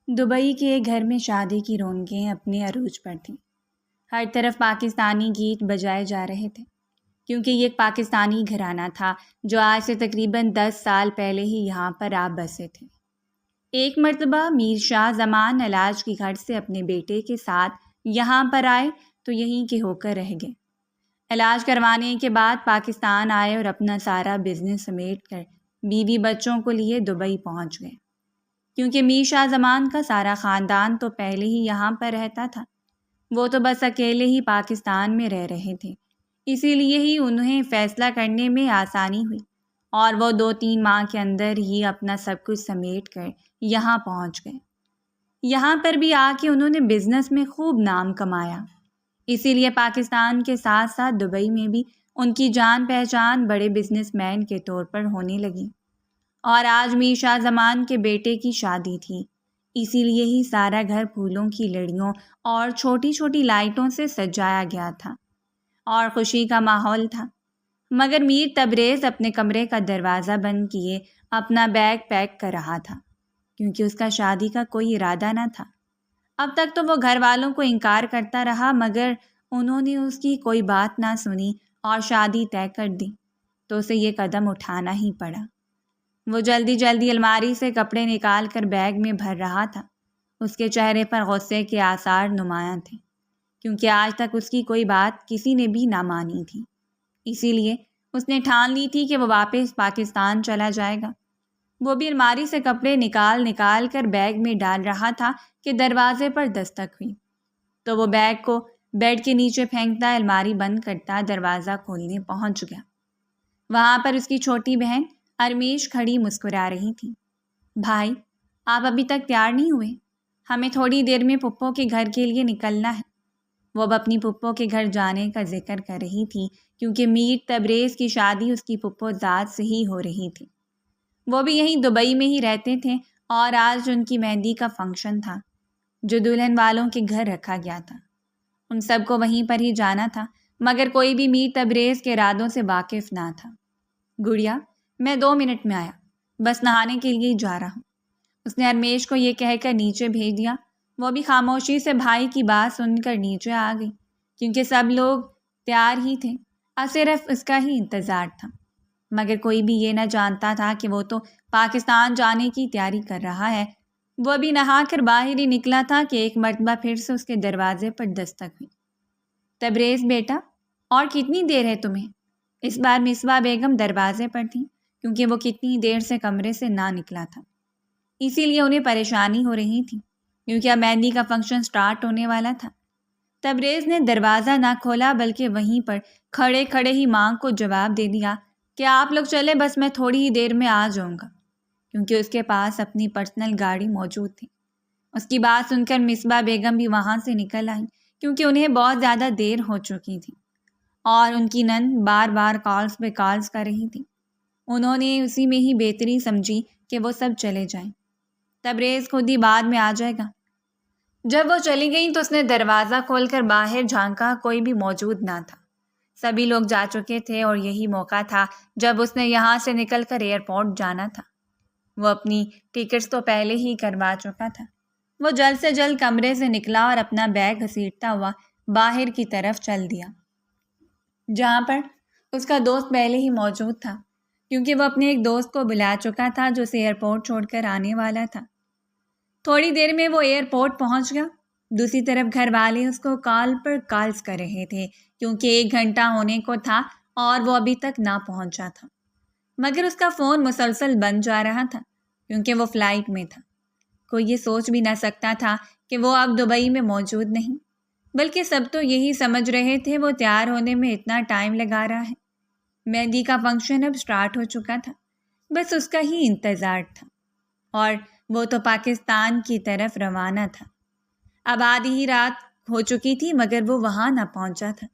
Dubai کے ایک گھر میں شادی کی رونقیں اپنے عروج پر تھیں۔ ہر طرف پاکستانی گیت بجائے جا رہے تھے، کیونکہ یہ ایک پاکستانی گھرانہ تھا جو آج سے تقریباً 10 سال پہلے ہی یہاں پر آ بسے تھے۔ ایک مرتبہ میر شاہ زمان علاج کی گھر سے اپنے بیٹے کے ساتھ یہاں پر آئے تو یہیں کے ہو کر رہ گئے۔ علاج کروانے کے بعد پاکستان آئے اور اپنا سارا بزنس سمیٹ کر بیوی بچوں کو لیے دبئی پہنچ گئے، کیونکہ میر شاہ زمان کا سارا خاندان تو پہلے ہی یہاں پر رہتا تھا۔ وہ تو بس اکیلے ہی پاکستان میں رہ رہے تھے، اسی لیے ہی انہیں فیصلہ کرنے میں آسانی ہوئی اور وہ 2-3 ماہ کے اندر ہی اپنا سب کچھ سمیٹ کر یہاں پہنچ گئے۔ یہاں پر بھی آ کے انہوں نے بزنس میں خوب نام کمایا، اسی لیے پاکستان کے ساتھ ساتھ دبئی میں بھی ان کی جان پہچان بڑے بزنس مین کے طور پر ہونے لگی۔ اور آج میر شاہ زمان کے بیٹے کی شادی تھی، اسی لیے ہی سارا گھر پھولوں کی لڑیوں اور چھوٹی چھوٹی لائٹوں سے سجایا گیا تھا اور خوشی کا ماحول تھا۔ مگر میر تبریز اپنے کمرے کا دروازہ بند کیے اپنا بیگ پیک کر رہا تھا، کیونکہ اس کا شادی کا کوئی ارادہ نہ تھا۔ اب تک تو وہ گھر والوں کو انکار کرتا رہا، مگر انہوں نے اس کی کوئی بات نہ سنی اور شادی طے کر دی، تو اسے یہ قدم اٹھانا ہی پڑا۔ وہ جلدی جلدی الماری سے کپڑے نکال کر بیگ میں بھر رہا تھا۔ اس کے چہرے پر غصے کے آثار نمایاں تھے، کیونکہ آج تک اس کی کوئی بات کسی نے بھی نہ مانی تھی، اسی لیے اس نے ٹھان لی تھی کہ وہ واپس پاکستان چلا جائے گا۔ وہ بھی الماری سے کپڑے نکال کر بیگ میں ڈال رہا تھا کہ دروازے پر دستک ہوئی، تو وہ بیگ کو بیڈ کے نیچے پھینکتا الماری بند کرتا دروازہ کھولنے پہنچ گیا۔ وہاں پر اس کی چھوٹی بہن ارمیش کھڑی مسکرا رہی تھی۔ بھائی، آپ ابھی تک تیار نہیں ہوئے؟ ہمیں تھوڑی دیر میں پھپھو کے گھر کے لیے نکلنا ہے۔ وہ اب اپنی پھپھو کے گھر جانے کا ذکر کر رہی تھی، کیونکہ میر تبریز کی شادی اس کی پھپھو ذات سے ہی ہو رہی تھی۔ وہ بھی یہیں دبئی میں ہی رہتے تھے اور آج ان کی مہندی کا فنکشن تھا جو دلہن والوں کے گھر رکھا گیا تھا۔ ان سب کو وہیں پر ہی جانا تھا، مگر کوئی بھی میر تبریز کے ارادوں سے واقف نہ تھا۔ گڑیا، میں 2 منٹ میں آیا، بس نہانے کے لیے ہی جا رہا ہوں۔ اس نے ارمیش کو یہ کہہ کر نیچے بھیج دیا۔ وہ بھی خاموشی سے بھائی کی بات سن کر نیچے آ گئی، کیونکہ سب لوگ تیار ہی تھے اور صرف اس کا ہی انتظار تھا۔ مگر کوئی بھی یہ نہ جانتا تھا کہ وہ تو پاکستان جانے کی تیاری کر رہا ہے۔ وہ بھی نہا کر باہر ہی نکلا تھا کہ ایک مرتبہ پھر سے اس کے دروازے پر دستک ہوئی۔ تبریز بیٹا، اور کتنی دیر ہے تمہیں؟ اس بار مصباح بیگم دروازے پر تھیں، کیونکہ وہ کتنی دیر سے کمرے سے نہ نکلا تھا، اسی لیے انہیں پریشانی ہو رہی تھی، کیونکہ اب مہندی کا فنکشن سٹارٹ ہونے والا تھا۔ تبریز نے دروازہ نہ کھولا بلکہ وہیں پر کھڑے کھڑے ہی ماں کو جواب دے دیا کہ آپ لوگ چلے، بس میں تھوڑی ہی دیر میں آ جاؤں گا، کیونکہ اس کے پاس اپنی پرسنل گاڑی موجود تھی۔ اس کی بات سن کر مصباح بیگم بھی وہاں سے نکل آئیں، کیونکہ انہیں بہت زیادہ دیر ہو چکی تھی اور ان کی نند بار بار کالز پہ کالز کر رہی تھی۔ انہوں نے اسی میں ہی بہتری سمجھی کہ وہ سب چلے جائیں، تبریز خود ہی بعد میں آ جائے گا۔ جب وہ چلی گئیں تو اس نے دروازہ کھول کر باہر جھانکا، کوئی بھی موجود نہ تھا، سبھی لوگ جا چکے تھے اور یہی موقع تھا جب اس نے یہاں سے نکل کر ایئرپورٹ جانا تھا۔ وہ اپنی ٹکٹس تو پہلے ہی کروا چکا تھا۔ وہ جلد سے جلد کمرے سے نکلا اور اپنا بیگ گھسیٹتا ہوا باہر کی طرف چل دیا، جہاں پر اس کا دوست پہلے ہی موجود تھا، کیونکہ وہ اپنے ایک دوست کو بلا چکا تھا جو اسے ایئرپورٹ چھوڑ کر آنے والا تھا۔ تھوڑی دیر میں وہ ایئرپورٹ پہنچ گیا۔ دوسری طرف گھر والے اس کو کال پر کالز کر رہے تھے، کیونکہ 1 گھنٹہ ہونے کو تھا اور وہ ابھی تک نہ پہنچا تھا، مگر اس کا فون مسلسل بند جا رہا تھا، کیونکہ وہ فلائٹ میں تھا۔ کوئی یہ سوچ بھی نہ سکتا تھا کہ وہ اب دبئی میں موجود نہیں، بلکہ سب تو یہی سمجھ رہے تھے وہ تیار ہونے میں اتنا ٹائم لگا رہا ہے۔ مہندی کا فنکشن اب سٹارٹ ہو چکا تھا، بس اس کا ہی انتظار تھا، اور وہ تو پاکستان کی طرف روانہ تھا۔ اب آدھی ہی رات ہو چکی تھی مگر وہ وہاں نہ پہنچا تھا۔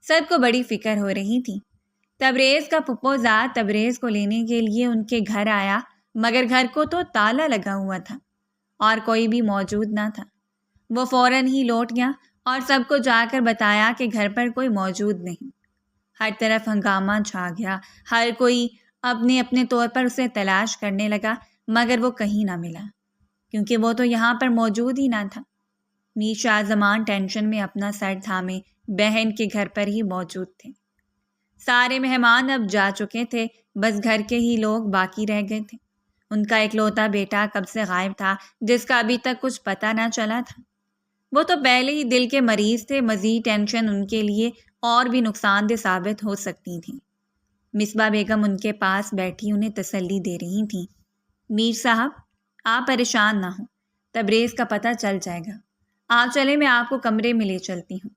سب کو بڑی فکر ہو رہی تھی۔ تبریز کا پھپھو زاد تبریز کو لینے کے لیے ان کے گھر آیا، مگر گھر کو تو تالا لگا ہوا تھا اور کوئی بھی موجود نہ تھا۔ وہ فوراً ہی لوٹ گیا اور سب کو جا کر بتایا کہ گھر پر کوئی موجود نہیں۔ ہر طرف ہنگامہ چھا گیا، ہر کوئی اپنے اپنے طور پر اسے تلاش کرنے لگا، مگر وہ کہیں نہ ملا، کیونکہ وہ تو یہاں پر موجود ہی نہ تھا۔ میر شاہ زمان ٹینشن میں اپنا سر تھامے بہن کے گھر پر ہی موجود تھے۔ سارے مہمان اب جا چکے تھے، بس گھر کے ہی لوگ باقی رہ گئے تھے۔ ان کا اکلوتا بیٹا کب سے غائب تھا، جس کا ابھی تک کچھ پتہ نہ چلا تھا۔ وہ تو پہلے ہی دل کے مریض تھے، مزید ٹینشن ان کے لیے اور بھی نقصان دہ ثابت ہو سکتی تھی۔ مصباح بیگم ان کے پاس بیٹھی انہیں تسلی دے رہی تھیں۔ میر صاحب، آپ پریشان نہ ہوں، تبریز کا پتہ چل جائے گا۔ آپ چلے، میں آپ کو کمرے میں لے چلتی ہوں۔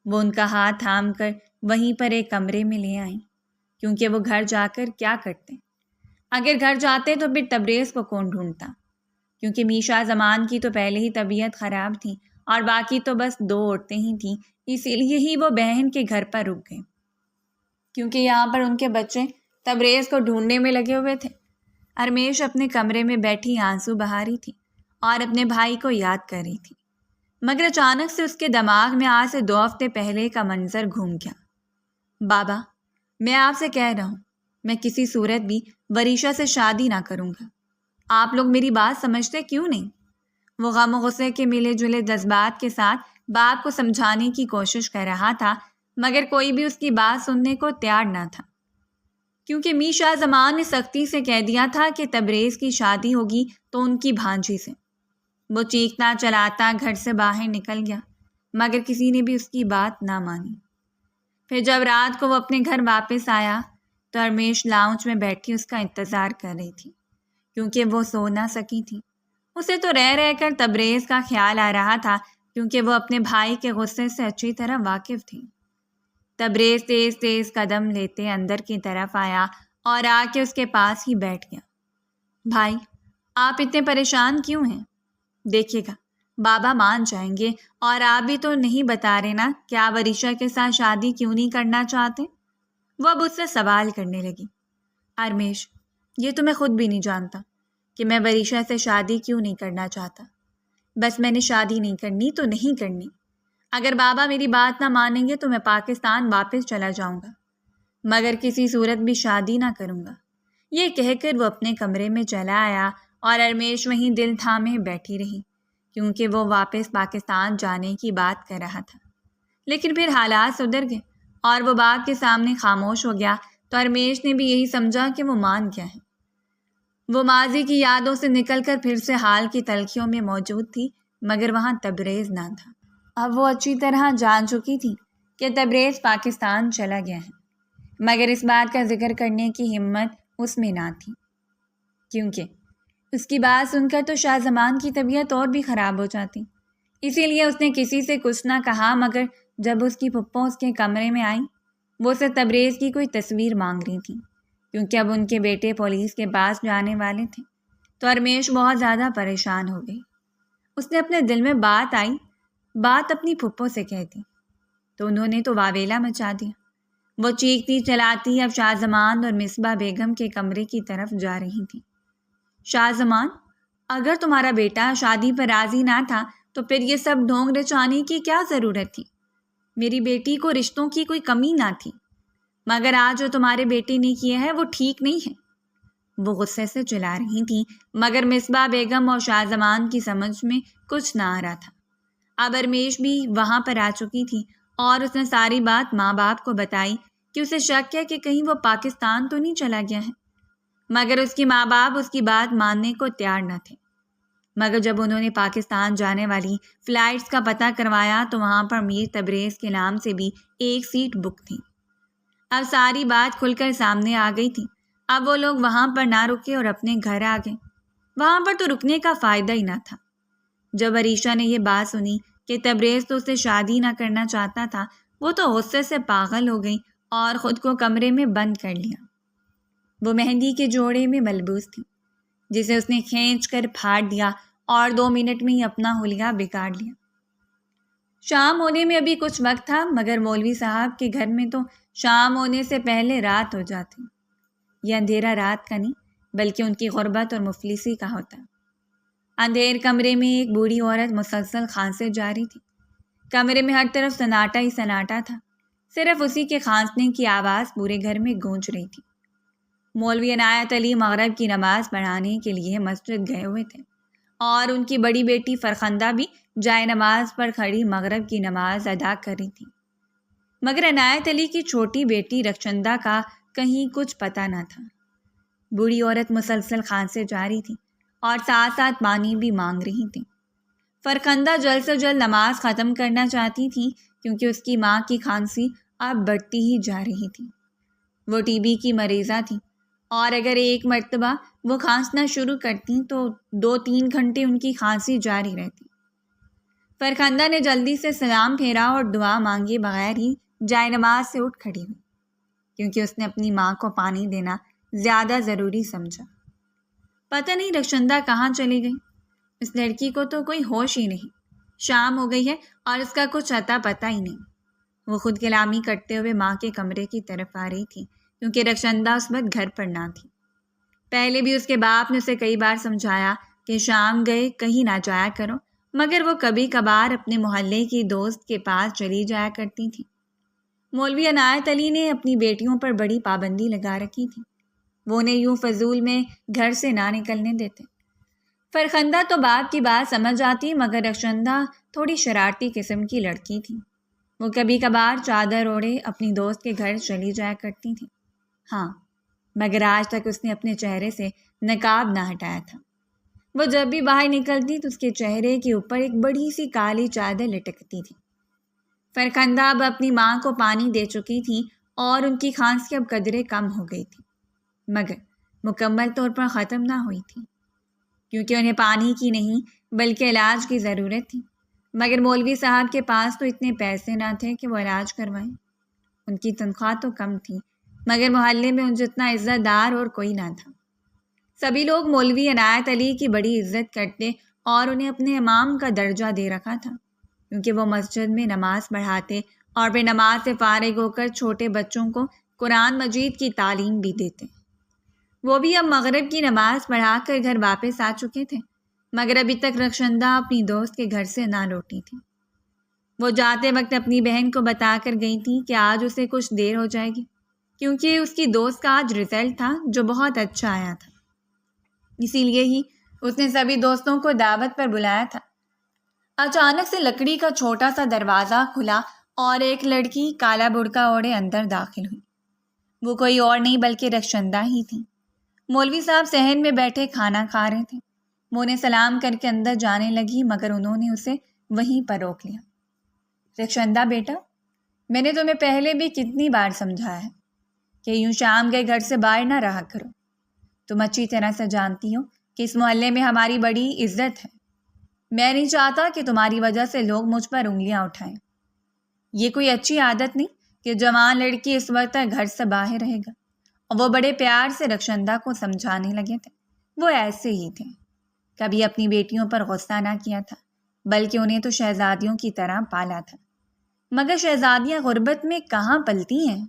وہ ان کا ہاتھ تھام کر وہیں پر ایک کمرے میں لے آئیں، کیونکہ وہ گھر جا کر کیا کرتے؟ اگر گھر جاتے تو پھر تبریز کو کون ڈھونڈتا؟ کیونکہ میر شاہ زمان کی تو پہلے ہی طبیعت خراب تھی اور باقی تو بس 2 عورتیں ہی تھیں، اسی لیے ہی وہ بہن کے گھر پر رک گئے، کیونکہ یہاں پر ان کے بچے تبریز کو ڈھونڈنے میں لگے ہوئے تھے۔ ارمیش اپنے کمرے میں بیٹھی آنسو بہا رہی تھی اور اپنے بھائی کو یاد کر رہی تھی، مگر اچانک سے اس کے دماغ میں آج سے 2 ہفتے پہلے کا منظر گھوم گیا۔ بابا، میں آپ سے کہہ رہا ہوں، میں کسی صورت بھی وریشا سے شادی نہ کروں گا۔ آپ لوگ میری بات سمجھتے کیوں نہیں؟ وہ غم و غصے کے ملے جلے جذبات کے ساتھ باپ کو سمجھانے کی کوشش کر رہا تھا، مگر کوئی بھی اس کی بات سننے کو تیار نہ تھا، کیونکہ میر شاہ زمان نے سختی سے کہہ دیا تھا کہ تبریز کی شادی ہوگی تو ان کی بھانجی سے۔ وہ چیختا چلاتا گھر سے باہر نکل گیا، مگر کسی نے بھی اس کی بات نہ مانی۔ پھر جب رات کو وہ اپنے گھر واپس آیا تو ارمیش لاؤنج میں بیٹھی اس کا انتظار کر رہی تھی، کیونکہ وہ سو نہ سکی تھی۔ اسے تو رہ رہ کر تبریز کا خیال آ رہا تھا، کیونکہ وہ اپنے بھائی کے غصے سے اچھی طرح واقف تھی۔ تبریز تیز تیز قدم لیتے اندر کی طرف آیا اور آ کے اس کے پاس ہی بیٹھ گیا۔ بھائی، آپ اتنے پریشان کیوں ہیں؟ دیکھیے گا، بابا مان جائیں گے، اور آپ بھی تو نہیں بتا رہے نا کہ آپ وریشا کے ساتھ شادی کیوں نہیں کرنا چاہتے؟ وہ اب اس سے سوال کرنے لگی۔ ارمیش، یہ تو میں خود بھی نہیں جانتا کہ میں وریشا سے شادی کیوں نہیں کرنا چاہتا۔ بس میں نے شادی نہیں کرنی تو نہیں کرنی۔ اگر بابا میری بات نہ مانیں گے تو میں پاکستان واپس چلا جاؤں گا، مگر کسی صورت بھی شادی نہ کروں گا۔ یہ کہہ کر وہ اپنے کمرے میں چلا آیا اور ارمیش وہیں دل تھامے بیٹھی رہی، کیونکہ وہ واپس پاکستان جانے کی بات کر رہا تھا۔ لیکن پھر حالات سدھر گئے اور وہ باپ کے سامنے خاموش ہو گیا تو ارمیش نے بھی یہی سمجھا کہ وہ مان گیا ہے۔ وہ ماضی کی یادوں سے نکل کر پھر سے حال کی تلخیوں میں موجود تھی، مگر وہاں تبریز نہ تھا۔ اب وہ اچھی طرح جان چکی تھی کہ تبریز پاکستان چلا گیا ہے، مگر اس بات کا ذکر کرنے کی ہمت اس میں نہ تھی، کیونکہ اس کی بات سن کر تو شاہ زمان کی طبیعت اور بھی خراب ہو جاتی۔ اسی لیے اس نے کسی سے کچھ نہ کہا، مگر جب اس کی پھپھو اس کے کمرے میں آئی، وہ اسے تبریز کی کوئی تصویر مانگ رہی تھی، کیونکہ اب ان کے بیٹے پولیس کے پاس جانے والے تھے۔ تو ارمیش بہت زیادہ پریشان ہو گئی۔ اس نے اپنے دل میں بات اپنی پھپھو سے کہہ دی تو انہوں نے تو واویلا مچا دیا۔ وہ چیختی چلاتی اب شاہ زمان اور مصباح بیگم کے کمرے کی طرف جا رہی تھی۔ شاہ زمان، اگر تمہارا بیٹا شادی پر راضی نہ تھا تو پھر یہ سب ڈھونگ رچانے کی کیا ضرورت تھی؟ میری بیٹی کو رشتوں کی کوئی کمی نہ تھی، مگر آج جو تمہارے بیٹے نے کیا ہے وہ ٹھیک نہیں ہے۔ وہ غصے سے چلا رہی تھی، مگر مصباح بیگم اور شاہ زمان کی سمجھ میں کچھ نہ آ رہا تھا۔ اب ارمیش بھی وہاں پر آ چکی تھی اور اس نے ساری بات ماں باپ کو بتائی کہ اسے شک ہے کہ کہیں وہ پاکستان تو نہیں چلا گیا ہے، مگر اس کی ماں باپ اس کی بات ماننے کو تیار نہ تھے۔ مگر جب انہوں نے پاکستان جانے والی فلائٹس کا پتہ کروایا تو وہاں پر میر تبریز کے نام سے بھی ایک سیٹ بک تھی۔ اب ساری بات کھل کر سامنے آ گئی تھی۔ اب وہ لوگ وہاں پر نہ رکے اور اپنے گھر آ گئے۔ وہاں پر تو رکنے کا فائدہ ہی نہ تھا۔ جب وریشا نے یہ بات سنی کہ تبریز تو اسے شادی نہ کرنا چاہتا تھا، وہ تو غصے سے پاگل ہو گئی اور خود کو کمرے میں بند کر لیا۔ وہ مہندی کے جوڑے میں ملبوس تھی، جسے اس نے کھینچ کر پھاڑ دیا اور 2 منٹ میں ہی اپنا حلیہ بگاڑ لیا۔ شام ہونے میں ابھی کچھ وقت تھا، مگر مولوی صاحب کے گھر میں تو شام ہونے سے پہلے رات ہو جاتی۔ یہ اندھیرا رات کا نہیں، بلکہ ان کی غربت اور مفلسی کا ہوتا۔ اندھیر کمرے میں ایک بوڑھی عورت مسلسل کھانسے جا رہی تھی۔ کمرے میں ہر طرف سناٹا ہی سناٹا تھا، صرف اسی کے کھانسنے کی آواز پورے گھر میں گونج رہی تھی۔ مولوی عنایت علی مغرب کی نماز پڑھانے کے لیے مسجد گئے ہوئے تھے اور ان کی بڑی بیٹی فرخندہ بھی جائے نماز پر کھڑی مغرب کی نماز ادا کر رہی تھی، مگر عنایت علی کی چھوٹی بیٹی رخشندہ کا کہیں کچھ پتہ نہ تھا۔ بوڑھی عورت مسلسل کھانسے جا رہی تھی اور ساتھ ساتھ پانی بھی مانگ رہی تھی۔ فرخندہ جلد سے جلد نماز ختم کرنا چاہتی تھی کیونکہ اس کی ماں کی کھانسی اب بڑھتی ہی جا رہی تھی۔ وہ ٹی بی کی مریضہ تھی اور اگر ایک مرتبہ وہ کھانسنا شروع کرتی تو 2-3 گھنٹے ان کی کھانسی جاری رہتی۔ فرخندہ نے جلدی سے سلام پھیرا اور دعا مانگے بغیر ہی جائے نماز سے اٹھ کھڑی ہوئی، کیونکہ اس نے اپنی ماں کو پانی دینا زیادہ ضروری سمجھا۔ پتہ نہیں رخشندہ کہاں چلی گئی، اس لڑکی کو تو کوئی ہوش ہی نہیں۔ شام ہو گئی ہے اور اس کا کچھ اتا پتہ ہی نہیں۔ وہ خود کلامی کرتے ہوئے ماں کے کمرے کی طرف آ رہی تھی کیونکہ رخشندہ اس وقت گھر پر نہ تھی۔ پہلے بھی اس کے باپ نے اسے کئی بار سمجھایا کہ شام گئے کہیں نہ جایا کرو، مگر وہ کبھی کبھار اپنے محلے کی دوست کے پاس چلی جایا کرتی تھی۔ مولوی عنایت علی نے اپنی بیٹیوں پر بڑی پابندی لگا رکھی تھی، وہ انہیں یوں فضول میں گھر سے نہ نکلنے دیتے۔ فرخندہ تو باپ کی بات سمجھ آتی، مگر رخشندہ تھوڑی شرارتی قسم کی لڑکی تھی۔ وہ کبھی کبھار چادر اوڑھے اپنی دوست کے گھر چلی جایا کرتی تھی، ہاں، مگر آج تک اس نے اپنے چہرے سے نقاب نہ ہٹایا تھا۔ وہ جب بھی باہر نکلتی تو اس کے چہرے کے اوپر ایک بڑی سی کالی چادر لٹکتی تھی۔ فرخندہ اب اپنی ماں کو پانی دے چکی تھی اور ان کی کھانسی اب قدرے کم ہو گئی تھی، مگر مکمل طور پر ختم نہ ہوئی تھی، کیونکہ انہیں پانی کی نہیں بلکہ علاج کی ضرورت تھی۔ مگر مولوی صاحب کے پاس تو اتنے پیسے نہ تھے کہ وہ علاج کروائیں۔ ان کی تنخواہ تو کم تھی، مگر محلے میں ان جتنا عزت دار اور کوئی نہ تھا۔ سبھی لوگ مولوی عنایت علی کی بڑی عزت کرتے اور انہیں اپنے امام کا درجہ دے رکھا تھا، کیونکہ وہ مسجد میں نماز پڑھاتے اور پھر نماز سے فارغ ہو کر چھوٹے بچوں کو قرآن مجید کی تعلیم بھی دیتے۔ وہ بھی اب مغرب کی نماز پڑھا کر گھر واپس آ چکے تھے، مگر ابھی تک رخشندہ اپنی دوست کے گھر سے نہ لوٹی تھی۔ وہ جاتے وقت اپنی بہن کو بتا کر گئی تھی کہ آج اسے کچھ دیر ہو جائے گی، کیونکہ اس کی دوست کا آج رزلٹ تھا جو بہت اچھا آیا تھا، اسی لیے ہی اس نے سبھی دوستوں کو دعوت پر بلایا تھا۔ اچانک سے لکڑی کا چھوٹا سا دروازہ کھلا اور ایک لڑکی کالا برقع اوڑھے اندر داخل ہوئی۔ وہ کوئی اور نہیں بلکہ رخشندہ ہی تھی۔ مولوی صاحب صحن میں بیٹھے کھانا کھا رہے تھے۔ وہ انہیں سلام کر کے اندر جانے لگی، مگر انہوں نے اسے وہیں پر روک لیا۔ رخشندہ بیٹا، میں نے تمہیں پہلے بھی کتنی بار سمجھایا ہے کہ یوں شام گئے گھر سے باہر نہ رہا کرو۔ تم اچھی طرح سے جانتی ہو کہ اس محلے میں ہماری بڑی عزت ہے۔ میں نہیں چاہتا کہ تمہاری وجہ سے لوگ مجھ پر انگلیاں اٹھائیں۔ یہ کوئی اچھی عادت نہیں کہ جوان لڑکی اس وقت تک گھر سے باہر رہے گا۔ اور وہ بڑے پیار سے رخشندہ کو سمجھانے لگے تھے۔ وہ ایسے ہی تھے، کبھی اپنی بیٹیوں پر غصہ نہ کیا تھا، بلکہ انہیں تو شہزادیوں کی طرح پالا تھا۔ مگر شہزادیاں غربت میں کہاں پلتی ہیں؟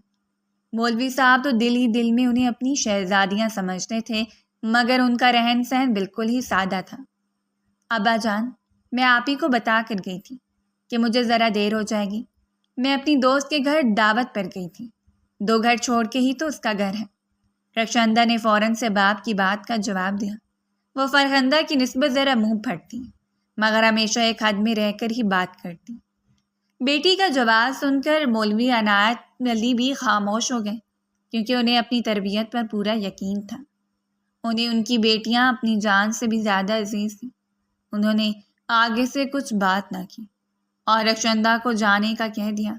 مولوی صاحب تو دل ہی دل میں انہیں اپنی شہزادیاں سمجھتے تھے، مگر ان کا رہن سہن بالکل ہی سادہ تھا۔ ابا جان، میں آپ ہی کو بتا کر گئی تھی کہ مجھے ذرا دیر ہو جائے گی۔ میں اپنی دوست کے گھر دعوت پر گئی تھی، 2 گھر چھوڑ کے ہی تو اس کا گھر ہے۔ رخشندہ نے فوراً سے باپ کی بات کا جواب دیا۔ وہ فرخندہ کی نسبت ذرا منہ پھٹتی، مگر ہمیشہ ایک حد میں رہ کر ہی بات کرتی۔ بیٹی کا جواب سن کر مولوی عنایت علی بھی خاموش ہو گئے، کیونکہ انہیں اپنی تربیت پر پورا یقین تھا۔ انہیں ان کی بیٹیاں اپنی جان سے بھی زیادہ عزیز تھیں۔ انہوں نے آگے سے کچھ بات نہ کی اور رخشندہ کو جانے کا کہہ دیا۔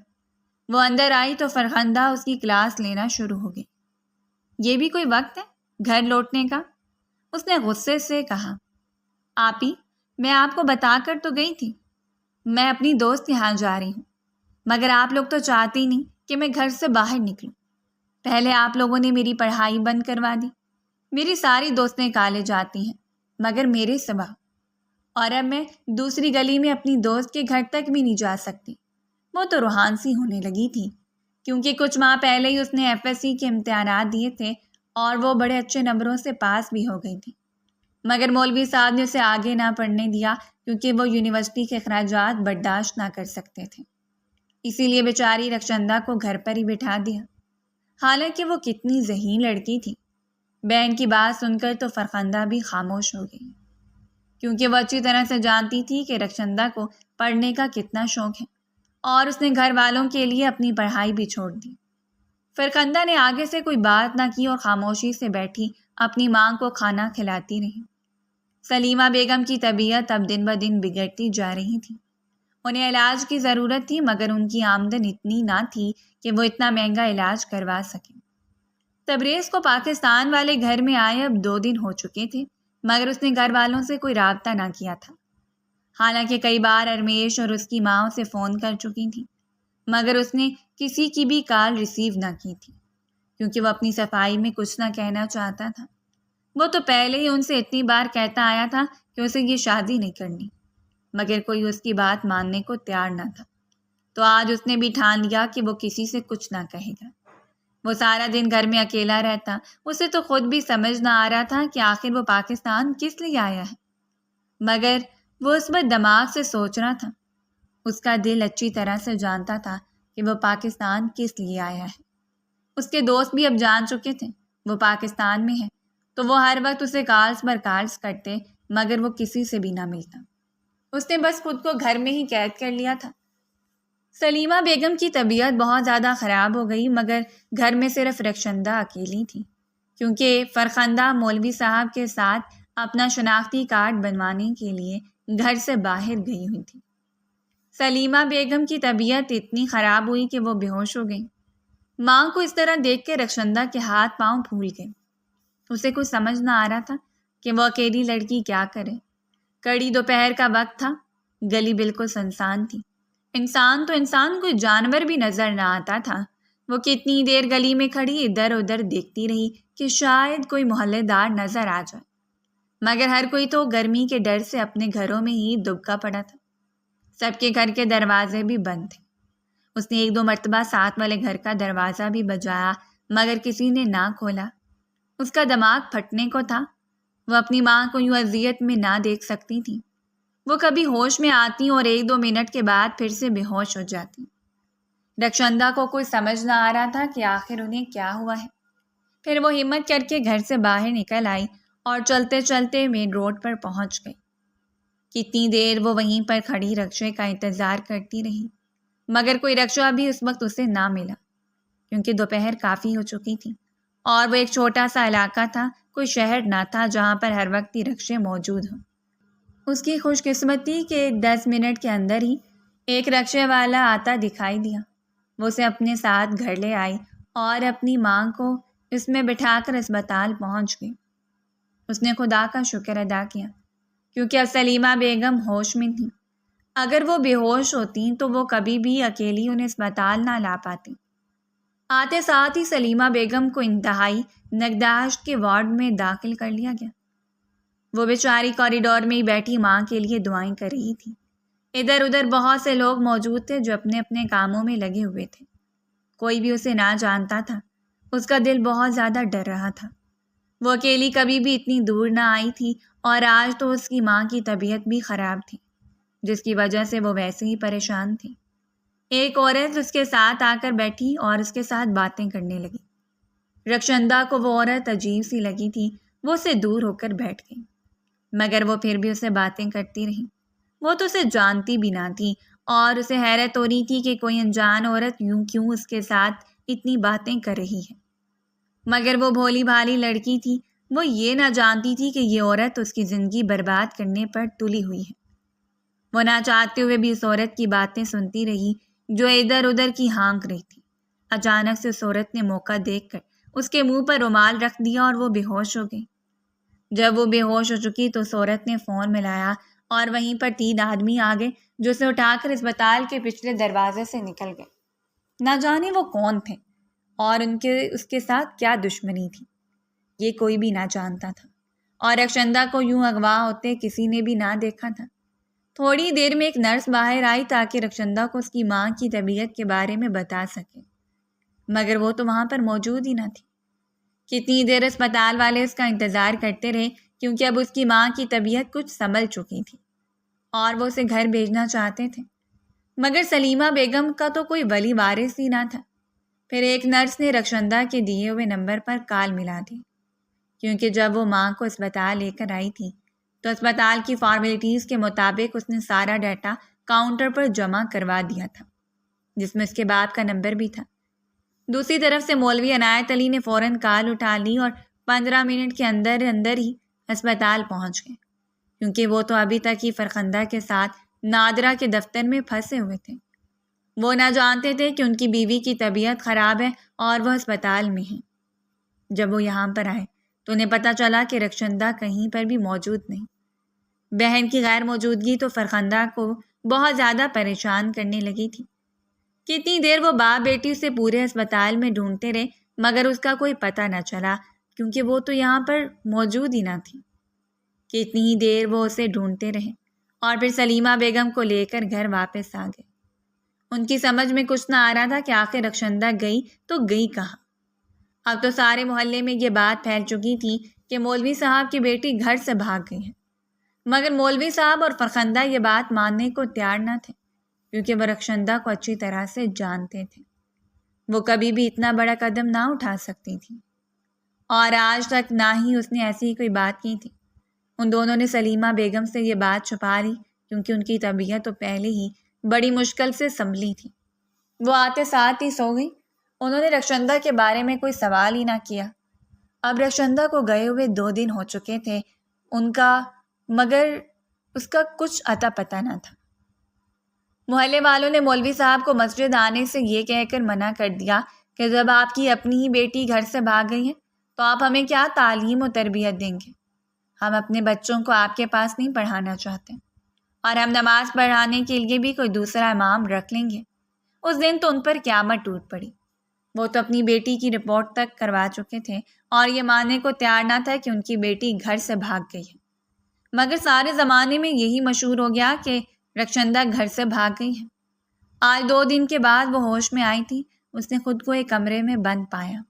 وہ اندر آئی تو فرخندہ اس کی کلاس لینا شروع ہو گئی۔ یہ بھی کوئی وقت ہے گھر لوٹنے کا؟ اس نے غصے سے کہا۔ آپی، میں آپ کو بتا کر تو گئی تھی، میں اپنی دوست کے یہاں جا رہی ہوں، مگر آپ لوگ تو چاہتے ہی نہیں کہ میں گھر سے باہر نکلوں۔ پہلے آپ لوگوں نے میری پڑھائی بند کروا دی، میری ساری دوستیں کالج جاتی ہیں مگر میرے سوا، اور اب میں دوسری گلی میں اپنی دوست کے گھر تک بھی نہیں جا سکتی۔ وہ تو روحان سی ہونے لگی تھی، کیونکہ کچھ ماہ پہلے ہی اس نے FSC کے امتحانات دیے تھے اور وہ بڑے اچھے نمبروں سے پاس بھی ہو گئی تھی، مگر مولوی صاحب نے اسے آگے نہ پڑھنے دیا کیونکہ وہ یونیورسٹی کے اخراجات برداشت نہ کر سکتے تھے۔ اسی لیے بیچاری رخشندہ کو گھر پر ہی بٹھا دیا، حالانکہ وہ کتنی ذہین لڑکی تھی۔ بہن کی بات سن کر تو فرخندہ بھی خاموش ہو گئی۔ کیونکہ وہ اچھی طرح سے جانتی تھی کہ رخشندہ کو پڑھنے کا کتنا شوق ہے، اور اس نے گھر والوں کے لیے اپنی پڑھائی بھی چھوڑ دی۔ فرخندہ نے آگے سے کوئی بات نہ کی اور خاموشی سے بیٹھی اپنی ماں کو کھانا کھلاتی رہی۔ سلیمہ بیگم کی طبیعت اب دن بدن بگڑتی جا رہی تھی۔ انہیں علاج کی ضرورت تھی، مگر ان کی آمدن اتنی نہ تھی کہ وہ اتنا مہنگا علاج کروا سکیں۔ تبریز کو پاکستان والے گھر میں آئے اب 2 دن ہو چکے تھے، مگر اس نے گھر والوں سے کوئی رابطہ نہ کیا تھا۔ حالانکہ کئی بار ارمیش اور اس کی ماں اسے فون کر چکی تھی، مگر اس نے کسی کی بھی کال ریسیو نہ کی تھی، کیونکہ وہ اپنی صفائی میں کچھ نہ کہنا چاہتا تھا۔ وہ تو پہلے ہی ان سے اتنی بار کہتا آیا تھا کہ اسے یہ شادی نہیں کرنی، مگر کوئی اس کی بات ماننے کو تیار نہ تھا۔ تو آج اس نے بھی ٹھان لیا کہ وہ کسی سے کچھ نہ کہے گا۔ وہ سارا دن گھر میں اکیلا رہتا، اسے تو خود بھی سمجھ نہ آ رہا تھا کہ آخر وہ پاکستان کس لیے آیا ہے، مگر وہ اس وقت دماغ سے سوچ رہا تھا۔ اس کا دل اچھی طرح سے جانتا تھا کہ وہ پاکستان کس لیے آیا ہے۔ اس کے دوست بھی اب جان چکے تھے وہ پاکستان میں ہے، تو وہ ہر وقت اسے کالز پر کالز کرتے، مگر وہ کسی سے بھی نہ ملتا۔ اس نے بس خود کو گھر میں ہی قید کر لیا تھا۔ سلیمہ بیگم کی طبیعت بہت زیادہ خراب ہو گئی، مگر گھر میں صرف رخشندہ اکیلی تھی، کیونکہ فرخندہ مولوی صاحب کے ساتھ اپنا شناختی کارڈ بنوانے کے لیے گھر سے باہر گئی ہوئی تھی۔ سلیمہ بیگم کی طبیعت اتنی خراب ہوئی کہ وہ بے ہوش ہو گئی۔ ماں کو اس طرح دیکھ کے رخشندہ کے ہاتھ پاؤں پھول گئے۔ اسے کچھ سمجھ نہ آ رہا تھا کہ وہ اکیلی لڑکی کیا کرے۔ کڑی دوپہر کا وقت تھا، گلی بالکل سنسان تھی۔ انسان تو انسان، کوئی جانور بھی نظر نہ آتا تھا۔ وہ کتنی دیر گلی میں کھڑی ادھر ادھر دیکھتی رہی کہ شاید کوئی محلے دار نظر آ جائے، مگر ہر کوئی تو گرمی کے ڈر سے اپنے گھروں میں ہی دبکا پڑا تھا۔ سب کے گھر کے دروازے بھی بند تھے۔ اس نے 1-2 مرتبہ ساتھ والے گھر کا دروازہ بھی بجایا، مگر کسی نے نہ کھولا۔ اس کا دماغ پھٹنے کو تھا۔ وہ اپنی ماں کو یوں اذیت میں نہ دیکھ سکتی تھی۔ وہ کبھی ہوش میں آتی اور 1-2 منٹ کے بعد پھر سے بے ہوش ہو جاتی۔ رخشندہ کو کوئی سمجھ نہ آ رہا تھا کہ آخر انہیں کیا ہوا ہے۔ پھر وہ ہمت کر کے گھر سے باہر نکل آئی اور چلتے چلتے مین روڈ پر پہنچ گئی۔ کتنی دیر وہ وہیں پر کھڑی رکشے کا انتظار کرتی رہی، مگر کوئی رکشہ بھی اس وقت اسے نہ ملا، کیونکہ دوپہر کافی ہو چکی تھی اور وہ ایک چھوٹا سا علاقہ تھا، کوئی شہر نہ تھا جہاں پر ہر وقت ہی رکشے موجود ہوں۔ اس کی خوش قسمتی کہ 10 منٹ کے اندر ہی ایک رکشے والا آتا دکھائی دیا۔ وہ اسے اپنے ساتھ گھر لے آئی اور اپنی ماں کو اس میں بٹھا کر اسپتال پہنچ گئی۔ اس نے خدا کا شکر ادا کیا، کیونکہ اب سلیمہ بیگم ہوش میں تھیں۔ اگر وہ بے ہوش ہوتیں تو وہ کبھی بھی اکیلی انہیں اسپتال نہ لا پاتی۔ آتے ساتھ ہی سلیمہ بیگم کو انتہائی نگہداشت کے وارڈ میں داخل کر لیا گیا۔ وہ بیچاری کوریڈور میں ہی بیٹھی ماں کے لیے دعائیں کر رہی تھی۔ ادھر ادھر بہت سے لوگ موجود تھے جو اپنے اپنے کاموں میں لگے ہوئے تھے۔ کوئی بھی اسے نہ جانتا تھا۔ اس کا دل بہت زیادہ ڈر رہا تھا۔ وہ اکیلی کبھی بھی اتنی دور نہ آئی تھی، اور آج تو اس کی ماں کی طبیعت بھی خراب تھی، جس کی وجہ سے وہ ویسے ہی پریشان تھی۔ ایک عورت اس کے ساتھ آ کر بیٹھی اور اس کے ساتھ باتیں کرنے لگی۔ رخشندہ کو وہ عورت عجیب سی لگی تھی۔ وہ اسے دور ہو کر بیٹھ گئی، مگر وہ پھر بھی اسے باتیں کرتی رہی۔ وہ تو اسے جانتی بھی نہ تھی، اور اسے حیرت ہو رہی تھی کہ کوئی انجان عورت یوں کیوں اس کے ساتھ اتنی باتیں کر رہی ہے۔ مگر وہ بھولی بھالی لڑکی تھی، وہ یہ نہ جانتی تھی کہ یہ عورت اس کی زندگی برباد کرنے پر تلی ہوئی ہے۔ وہ نہ چاہتے ہوئے بھی اس عورت کی باتیں سنتی رہی جو ادھر ادھر کی ہانک رہی تھی۔ اچانک سے اس عورت نے موقع دیکھ کر اس کے منہ پر رومال رکھ دیا اور وہ بے ہوش ہو گئی۔ جب وہ بے ہوش ہو چکی تو اس عورت نے فون ملایا اور وہیں پر 3 آدمی آ گئے جو اسے اٹھا کر اسپتال کے پچھلے دروازے سے نکل گئے۔ نہ جانے وہ کون تھے اور اس کے ساتھ کیا دشمنی تھی، یہ کوئی بھی نہ جانتا تھا، اور رخشندہ کو یوں اغوا ہوتے کسی نے بھی نہ دیکھا تھا۔ تھوڑی دیر میں ایک نرس باہر آئی تاکہ رخشندہ کو اس کی ماں کی طبیعت کے بارے میں بتا سکے، مگر وہ تو وہاں پر موجود ہی نہ تھی۔ کتنی دیر اسپتال والے اس کا انتظار کرتے رہے، کیونکہ اب اس کی ماں کی طبیعت کچھ سنبھل چکی تھی اور وہ اسے گھر بھیجنا چاہتے تھے، مگر سلیمہ بیگم کا تو کوئی ولی وارث ہی نہ تھا۔ پھر ایک نرس نے رخشندہ کے دیے ہوئے نمبر پر کال ملا دی، کیونکہ جب وہ ماں کو اسپتال لے کر آئی تھی تو اسپتال کی فارمیلٹیز کے مطابق اس نے سارا ڈیٹا کاؤنٹر پر جمع کروا دیا تھا، جس میں اس کے باپ کا نمبر بھی تھا۔ دوسری طرف سے مولوی عنایت علی نے فوراً کال اٹھا لی اور 15 منٹ کے اندر اندر ہی اسپتال پہنچ گئے، کیونکہ وہ تو ابھی تک ہی فرخندہ کے ساتھ نادرہ کے دفتر میں پھنسے ہوئے تھے۔ وہ نہ جانتے تھے کہ ان کی بیوی کی طبیعت خراب ہے اور وہ اسپتال میں ہیں۔ جب وہ یہاں پر آئے تو انہیں پتہ چلا کہ رخشندہ کہیں پر بھی موجود نہیں۔ بہن کی غیر موجودگی تو فرخندہ کو بہت زیادہ پریشان کرنے لگی تھی۔ کتنی دیر وہ باپ بیٹی اسے پورے اسپتال میں ڈھونڈتے رہے، مگر اس کا کوئی پتہ نہ چلا، کیونکہ وہ تو یہاں پر موجود ہی نہ تھی۔ کتنی ہی دیر وہ اسے ڈھونڈتے رہے اور پھر سلیمہ بیگم کو لے کر گھر واپس آ گئے۔ ان کی سمجھ میں کچھ نہ آ رہا تھا کہ آخر رخشندہ گئی تو گئی کہاں۔ اب تو سارے محلے میں یہ بات پھیل چکی تھی کہ مولوی صاحب کی بیٹی گھر سے بھاگ گئی ہے، مگر مولوی صاحب اور فرخندہ یہ بات ماننے کو تیار نہ تھے، کیونکہ وہ رخشندہ کو اچھی طرح سے جانتے تھے۔ وہ کبھی بھی اتنا بڑا قدم نہ اٹھا سکتی تھی، اور آج تک نہ ہی اس نے ایسی کوئی بات کی تھی۔ ان دونوں نے سلیمہ بیگم سے یہ بات چھپا لی، کیونکہ ان کی طبیعت تو پہلے ہی بڑی مشکل سے سنبھلی تھی۔ وہ آتے ساتھ ہی سو گئی۔ انہوں نے رخشندہ کے بارے میں کوئی سوال ہی نہ کیا۔ اب رخشندہ کو گئے ہوئے 2 دن ہو چکے تھے ان کا، مگر اس کا کچھ اتا پتہ نہ تھا۔ محلے والوں نے مولوی صاحب کو مسجد آنے سے یہ کہہ کر منع کر دیا کہ جب آپ کی اپنی ہی بیٹی گھر سے بھاگ گئی ہے تو آپ ہمیں کیا تعلیم و تربیت دیں گے؟ ہم اپنے بچوں کو آپ کے پاس نہیں پڑھانا چاہتے، اور ہم نماز پڑھانے کے لیے بھی کوئی دوسرا امام رکھ لیں گے۔ اس دن تو ان پر قیامت ٹوٹ پڑی۔ وہ تو اپنی بیٹی کی رپورٹ تک کروا چکے تھے اور یہ ماننے کو تیار نہ تھا کہ ان کی بیٹی گھر سے بھاگ گئی ہے، مگر سارے زمانے میں یہی مشہور ہو گیا کہ رخشندہ گھر سے بھاگ گئی ہے۔ آج 2 دن کے بعد وہ ہوش میں آئی تھی۔ اس نے خود کو ایک کمرے میں بند پایا۔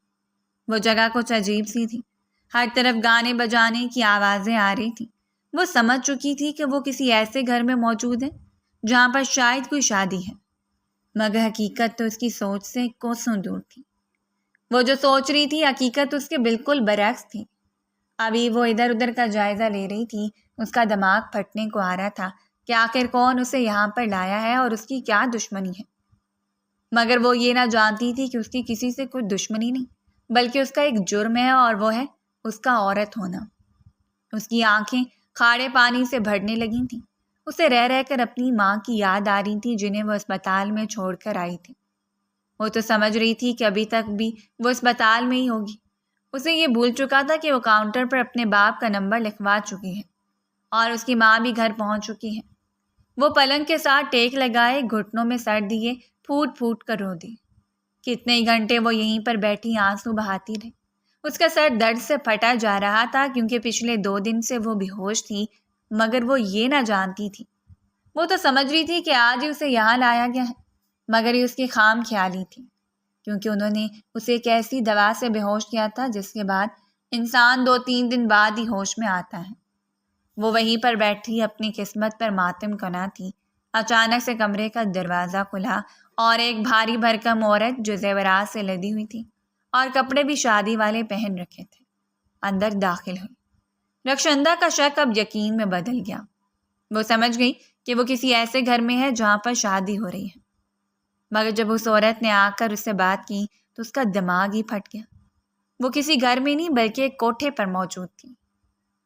وہ جگہ کچھ عجیب سی تھی، ہر طرف گانے بجانے کی آوازیں آ رہی تھیں۔ وہ سمجھ چکی تھی کہ وہ کسی ایسے گھر میں موجود ہے جہاں پر شاید کوئی شادی ہے، مگر حقیقت تو اس کی سوچ سے کوسوں دور تھی۔ وہ جو سوچ رہی تھی حقیقت اس کے بالکل برعکس تھی۔ ابھی وہ ادھر ادھر کا جائزہ لے رہی تھی، اس کا دماغ پھٹنے کو آ رہا تھا کہ آخر کون اسے یہاں پر لایا ہے اور اس کی کیا دشمنی ہے۔ مگر وہ یہ نہ جانتی تھی کہ اس کی کسی سے کوئی دشمنی نہیں، بلکہ اس کا ایک جرم ہے، اور وہ ہے اس کا عورت ہونا۔ اس کی آنکھیں کھاڑے پانی سے بھرنے لگی تھیں۔ اسے رہ رہ کر اپنی ماں کی یاد آ رہی تھی جنہیں وہ اسپتال میں چھوڑ کر آئی تھی۔ وہ تو سمجھ رہی تھی کہ ابھی تک بھی وہ اسپتال میں ہی ہوگی۔ اسے یہ بھول چکا تھا کہ وہ کاؤنٹر پر اپنے باپ کا نمبر لکھوا چکی ہے اور اس کی ماں بھی گھر پہنچ چکی ہے۔ وہ پلنگ کے ساتھ ٹیک لگائے، گھٹنوں میں سر دیے، پھوٹ پھوٹ کر رو دی۔ کتنے ہی گھنٹے وہ یہیں پر بیٹھی آنسو بہاتی رہی۔ اس کا سر درد سے پھٹا جا رہا تھا، کیونکہ پچھلے 2 دن سے وہ بے ہوش تھی، مگر وہ یہ نہ جانتی تھی۔ وہ تو سمجھ رہی تھی کہ آج ہی اسے یہاں لایا گیا ہے، مگر یہ اس کی خام خیالی تھی، کیونکہ انہوں نے اسے ایک ایسی دوا سے بے ہوش کیا تھا جس کے بعد انسان 2-3 دن بعد ہی ہوش میں آتا ہے۔ وہ وہیں پر بیٹھی اپنی قسمت پر ماتم کنا تھی۔ اچانک سے کمرے کا دروازہ کھلا اور ایک بھاری بھرکم عورت جو زیورات سے لدی ہوئی تھی اور کپڑے بھی شادی والے پہن رکھے تھے، اندر داخل ہوئی۔ رخشندہ کا شک اب یقین میں بدل گیا۔ وہ سمجھ گئی کہ وہ کسی ایسے گھر میں ہے جہاں پر شادی ہو رہی ہے، مگر جب اس عورت نے آ کر اس سے بات کی تو اس کا دماغ ہی پھٹ گیا۔ وہ کسی گھر میں نہیں بلکہ ایک کوٹھے پر موجود تھی۔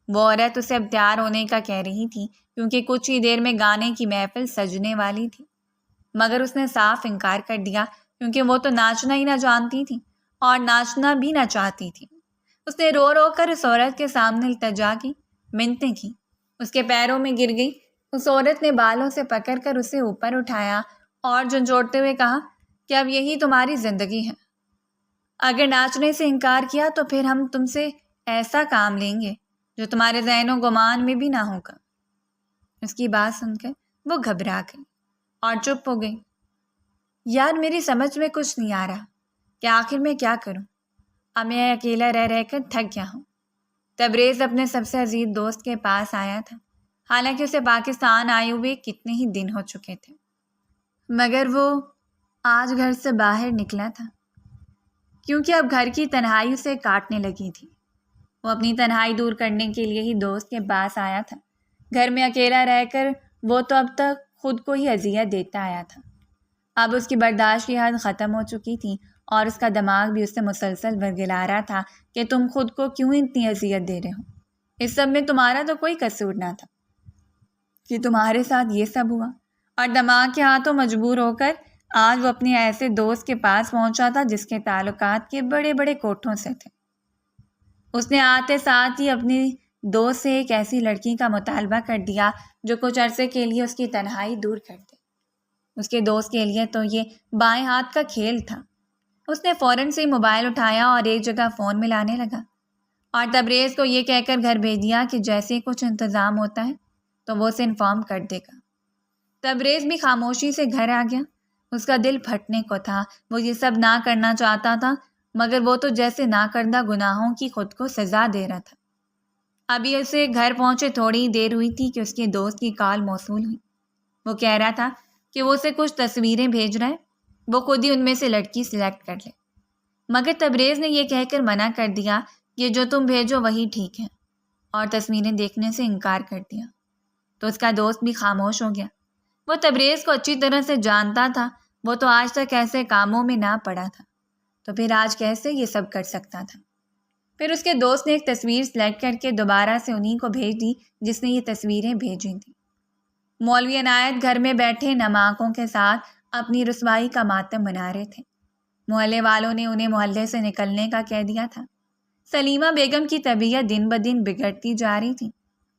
وہ عورت اسے اب تیار ہونے کا کہہ رہی تھی، کیونکہ کچھ ہی دیر میں گانے کی محفل سجنے والی تھی، مگر اس نے صاف انکار کر دیا، کیونکہ وہ تو ناچنا ہی نہ جانتی تھی اور ناچنا بھی نہ چاہتی تھی۔ اس نے رو رو کر اس عورت کے سامنے التجا کی، منتیں کی، اس کے پیروں میں گر گئی۔ اس عورت نے بالوں سے پکڑ کر اسے اوپر اٹھایا اور جھنجھوڑتے ہوئے کہا کہ اب یہی تمہاری زندگی ہے۔ اگر ناچنے سے انکار کیا تو پھر ہم تم سے ایسا کام لیں گے جو تمہارے ذہن و گمان میں بھی نہ ہوگا۔ اس کی بات سن کر وہ گھبرا گئی اور چپ ہو گئی۔ یار میری سمجھ میں کچھ نہیں آ رہا کہ آخر میں کیا کروں۔ اب میں اکیلا رہ رہ کر تھک گیا ہوں۔ تبریز اپنے سب سے عزیز دوست کے پاس آیا تھا، حالانکہ اسے پاکستان آئے ہوئے کتنے ہی دن ہو چکے تھے، مگر وہ آج گھر سے باہر نکلا تھا کیونکہ اب گھر کی تنہائی اسے کاٹنے لگی تھی۔ وہ اپنی تنہائی دور کرنے کے لیے ہی دوست کے پاس آیا تھا، گھر میں اکیلا رہ کر وہ تو اب تک خود کو ہی اذیت دیتا آیا تھا۔ اب اس کی برداشت کی حد ختم ہو چکی تھی اور اس کا دماغ بھی اس سے مسلسل ورگلا رہا تھا کہ تم خود کو کیوں اتنی اذیت دے رہے ہو؟ اس سب میں تمہارا تو کوئی قصور نہ تھا کہ تمہارے ساتھ یہ سب ہوا۔ اور دماغ کے ہاتھوں مجبور ہو کر آج وہ اپنے ایسے دوست کے پاس پہنچا تھا جس کے تعلقات کے بڑے بڑے کوٹھوں سے تھے۔ اس نے آتے ساتھ ہی اپنی دوست سے ایک ایسی لڑکی کا مطالبہ کر دیا جو کچھ عرصے کے لیے اس کی تنہائی دور کر دے۔ اس کے دوست کے لیے تو یہ بائیں ہاتھ کا کھیل تھا۔ اس نے فوراً سے موبائل اٹھایا اور ایک جگہ فون ملانے لگا اور تبریز کو یہ کہہ کر گھر بھیج دیا کہ جیسے کچھ انتظام ہوتا ہے تو وہ اسے انفارم کر دے گا۔ تبریز بھی خاموشی سے گھر آ گیا۔ اس کا دل پھٹنے کو تھا۔ وہ یہ سب نہ کرنا چاہتا تھا مگر وہ تو جیسے نہ کردہ گناہوں کی خود کو سزا دے رہا تھا۔ ابھی اسے گھر پہنچے تھوڑی ہی دیر ہوئی تھی کہ اس کے دوست کی کال موصول ہوئی۔ وہ کہہ رہا تھا کہ وہ اسے کچھ تصویریں بھیج رہا ہے، وہ خود ہی ان میں سے لڑکی سلیکٹ کر لے۔ مگر تبریز نے یہ کہہ کر منع کر دیا کہ جو تم بھیجو وہی ٹھیک ہے، اور تصویریں دیکھنے سے انکار کر دیا۔ تو اس کا دوست بھی خاموش ہو گیا۔ وہ تبریز کو اچھی طرح سے جانتا تھا۔ وہ تو آج تک ایسے کاموں میں نہ پڑا تھا، تو پھر آج کیسے یہ سب کر سکتا تھا؟ پھر اس کے دوست نے ایک تصویر سلیکٹ کر کے دوبارہ سے انہی کو بھیج دی جس نے یہ تصویریں بھیجی تھیں۔ مولوی عنایت گھر میں بیٹھے نم آنکھوں کے ساتھ اپنی رسوائی کا ماتم منا رہے تھے۔ محلے والوں نے انہیں محلے سے نکلنے کا کہہ دیا تھا۔ سلیمہ بیگم کی طبیعت دن بدن بگڑتی جا رہی تھی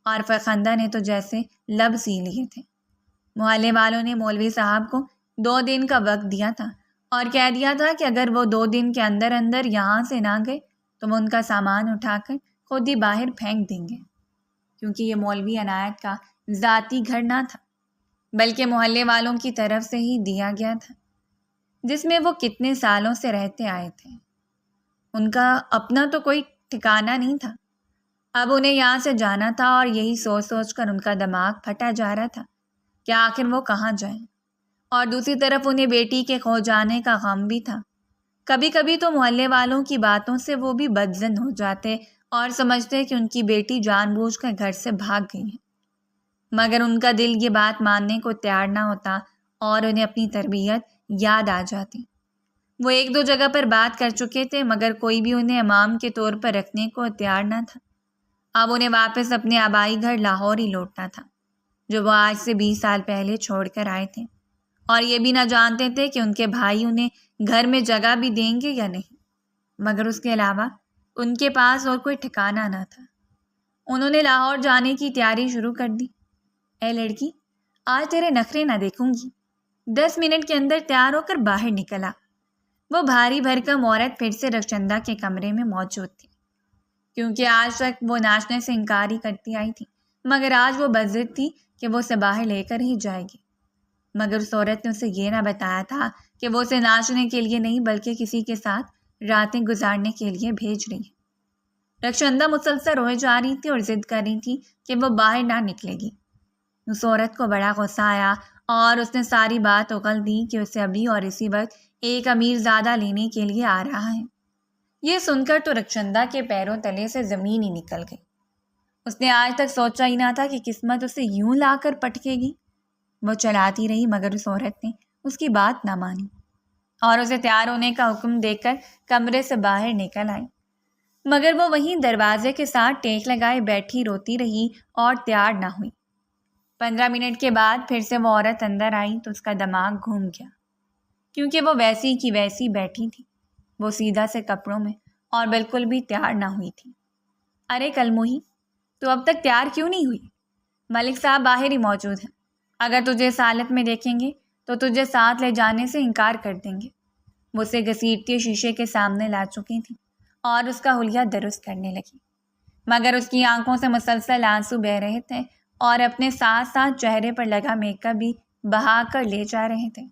اور فرخندہ نے تو جیسے لب سی لیے تھے۔ محلے والوں نے مولوی صاحب کو 2 دن کا وقت دیا تھا اور کہہ دیا تھا کہ اگر وہ 2 دن کے اندر اندر یہاں سے نہ گئے تو وہ ان کا سامان اٹھا کر خود ہی باہر پھینک دیں گے، کیونکہ یہ مولوی عنایت کا ذاتی گھر نہ تھا بلکہ محلے والوں کی طرف سے ہی دیا گیا تھا، جس میں وہ کتنے سالوں سے رہتے آئے تھے۔ ان کا اپنا تو کوئی ٹھکانہ نہیں تھا۔ اب انہیں یہاں سے جانا تھا اور یہی سوچ سوچ کر ان کا دماغ پھٹا جا رہا تھا کہ آخر وہ کہاں جائیں۔ اور دوسری طرف انہیں بیٹی کے کھو جانے کا غم بھی تھا۔ کبھی کبھی تو محلے والوں کی باتوں سے وہ بھی بدظن ہو جاتے اور سمجھتے کہ ان کی بیٹی جان بوجھ کر گھر سے بھاگ گئی ہے، مگر ان کا دل یہ بات ماننے کو تیار نہ ہوتا اور انہیں اپنی تربیت یاد آ جاتی۔ وہ 1-2 جگہ پر بات کر چکے تھے مگر کوئی بھی انہیں امام کے طور پر رکھنے کو تیار نہ تھا۔ اب انہیں واپس اپنے آبائی گھر لاہور ہی لوٹنا تھا، جو وہ آج سے 20 سال پہلے چھوڑ کر آئے تھے، اور یہ بھی نہ جانتے تھے کہ ان کے بھائی انہیں گھر میں جگہ بھی دیں گے یا نہیں، مگر اس کے علاوہ ان کے پاس اور کوئی ٹھکانہ نہ تھا۔ انہوں نے لاہور جانے کی تیاری شروع کر دی۔ اے لڑکی، آج تیرے نخرے نہ دیکھوں گی، 10 منٹ کے اندر تیار ہو کر باہر نکلا۔ وہ بھاری بھرکم عورت پھر سے رخچندہ کے کمرے میں موجود تھی، کیونکہ آج تک وہ ناچنے سے انکار ہی کرتی آئی تھی، مگر آج وہ بضد تھی کہ وہ اسے باہر لے کر ہی جائے گی۔ مگر اس عورت نے اسے یہ نہ بتایا تھا کہ وہ اسے ناچنے کے لیے نہیں بلکہ کسی کے ساتھ راتیں گزارنے کے لیے بھیج رہی ہے۔ رخچندہ مسلسل روئے جا رہی تھی اور ضد کر رہی تھی کہ وہ باہر نہ نکلے گی۔ اس عورت کو بڑا غصہ آیا اور اس نے ساری بات اگل دی کہ اسے ابھی اور اسی وقت ایک امیر زادہ لینے کے لیے آ رہا ہے۔ یہ سن کر تو رخچندہ کے پیروں تلے سے زمین ہی نکل گئی۔ اس نے آج تک سوچا ہی نہ تھا کہ قسمت اسے یوں لا کر پٹکے گی۔ وہ چلاتی رہی مگر اس عورت نے اس کی بات نہ مانی اور اسے تیار ہونے کا حکم دے کر کمرے سے باہر نکل آئی، مگر وہ وہیں دروازے کے ساتھ ٹیک لگائے بیٹھی روتی رہی اور تیار نہ ہوئی۔ 15 منٹ کے بعد پھر سے وہ عورت اندر آئی تو اس کا دماغ گھوم گیا، کیونکہ وہ ویسی کی ویسی بیٹھی تھی۔ وہ سیدھا سے کپڑوں میں اور بالکل بھی تیار نہ ہوئی تھی۔ ارے کلموہی، تو اب تک تیار کیوں نہیں ہوئی؟ ملک صاحب باہر ہی موجود ہیں، اگر تجھے اس حالت میں دیکھیں گے تو تجھے ساتھ لے جانے سے انکار کر دیں گے۔ وہ اسے گھسیٹتی شیشے کے سامنے لا چکی تھی اور اس کا حلیہ درست کرنے لگی، مگر اس کی آنکھوں سے مسلسل آنسو بہہ رہے تھے اور اپنے ساتھ ساتھ چہرے پر لگا میک اپ بھی بہا کر لے جا رہے تھے۔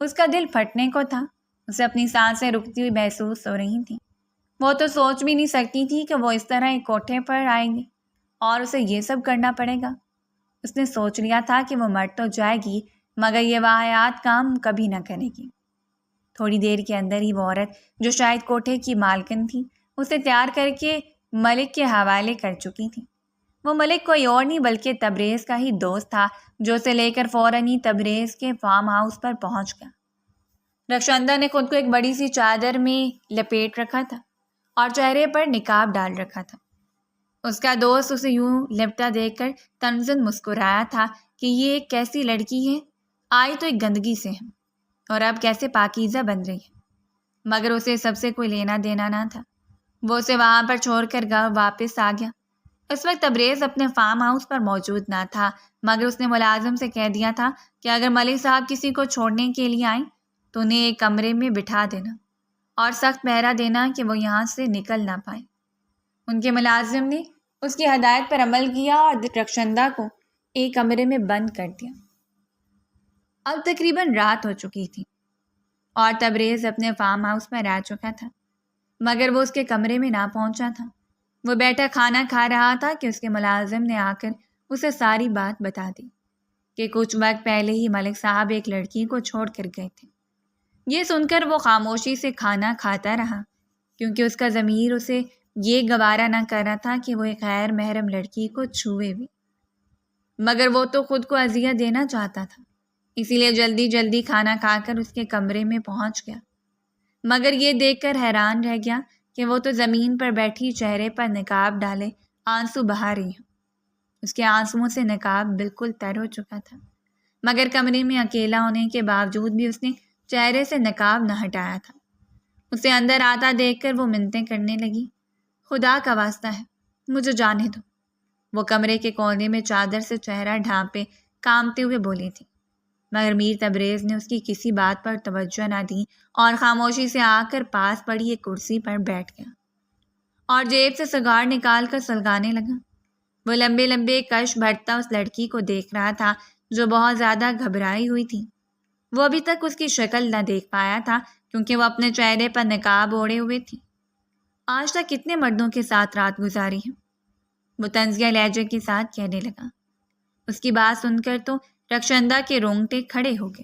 اس کا دل پھٹنے کو تھا۔ اسے اپنی سانسیں رکتی ہوئی محسوس ہو رہی تھیں۔ وہ تو سوچ بھی نہیں سکتی تھی کہ وہ اس طرح ایک کوٹھے پر آئے گی اور اسے یہ سب کرنا پڑے گا۔ اس نے سوچ لیا تھا کہ وہ مر تو جائے گی مگر یہ واحد کام کبھی نہ کرے گی۔ تھوڑی دیر کے اندر ہی وہ عورت جو شاید کوٹھے کی مالکن تھی اسے تیار کر کے ملک کے حوالے کر چکی تھی۔ وہ ملک کوئی اور نہیں بلکہ تبریز کا ہی دوست تھا، جو اسے لے کر فوراً ہی تبریز کے فارم ہاؤس پر پہنچ گیا۔ رخشندہ نے خود کو ایک بڑی سی چادر میں لپیٹ رکھا تھا اور چہرے پر نقاب ڈال رکھا تھا۔ اس کا دوست اسے یوں لپٹا دیکھ کر طنزاً مسکرایا تھا کہ یہ ایک کیسی لڑکی ہے، آئی تو ایک گندگی سے ہے اور اب کیسے پاکیزہ بن رہی ہے۔ مگر اسے سب سے کوئی لینا دینا نہ تھا، وہ اسے وہاں پر چھوڑ کر واپس آ گیا۔ اس وقت تبریز اپنے فارم ہاؤس پر موجود نہ تھا، مگر اس نے ملازم سے کہہ دیا تھا کہ اگر ملک صاحب کسی کو چھوڑنے کے لیے آئیں تو انہیں ایک کمرے میں بٹھا دینا اور سخت پہرا دینا کہ وہ یہاں سے نکل نہ پائے۔ ان کے ملازم نے اس کی ہدایت پر عمل کیا اور رخشندہ کو ایک کمرے میں بند کر دیا۔ اب تقریباً رات ہو چکی تھی اور تبریز اپنے فارم ہاؤس میں رہ چکا تھا، مگر وہ اس کے کمرے میں نہ پہنچا تھا۔ وہ بیٹھا کھانا کھا رہا تھا کہ اس کے ملازم نے آ کر اسے ساری بات بتا دی کہ کچھ وقت پہلے ہی ملک صاحب ایک لڑکی کو چھوڑ کر گئے تھے۔ یہ سن کر وہ خاموشی سے کھانا کھاتا رہا، کیونکہ اس کا ضمیر اسے یہ گوارا نہ کر رہا تھا کہ وہ ایک غیر محرم لڑکی کو چھوئے بھی، مگر وہ تو خود کو اذیت دینا چاہتا تھا، اسی لیے جلدی جلدی کھانا کھا کر اس کے کمرے میں پہنچ گیا۔ مگر یہ دیکھ کر حیران رہ گیا کہ وہ تو زمین پر بیٹھی چہرے پر نقاب ڈالے آنسو بہا رہی ہوں۔ اس کے آنسوؤں سے نقاب بالکل تر ہو چکا تھا، مگر کمرے میں اکیلا ہونے کے باوجود بھی اس نے چہرے سے نقاب نہ ہٹایا تھا۔ اسے اندر آتا دیکھ کر وہ منتیں کرنے لگی، خدا کا واسطہ ہے مجھے جانے دو۔ وہ کمرے کے کونے میں چادر سے چہرہ ڈھانپے کانپتے ہوئے بولی تھی، مگر میر تبریز نے اس کی کسی بات پر توجہ نہ دی اور خاموشی سے آ کر پاس پڑی ایک کرسی پر بیٹھ گیا اور جیب سے سگار نکال کر سلگانے لگا۔ وہ لمبے لمبے کش بھرتا اس لڑکی کو دیکھ رہا تھا جو بہت زیادہ گھبرائی ہوئی تھی۔ وہ ابھی تک اس کی شکل نہ دیکھ پایا تھا کیونکہ وہ اپنے چہرے پر نقاب اوڑھے ہوئے تھی۔ آج تک کتنے مردوں کے ساتھ رات گزاری ہے؟ وہ طنزیہ لہجے کے ساتھ کہنے لگا۔ اس کی بات سن کر تو رخشندہ کے رونگٹے کھڑے ہو گئے۔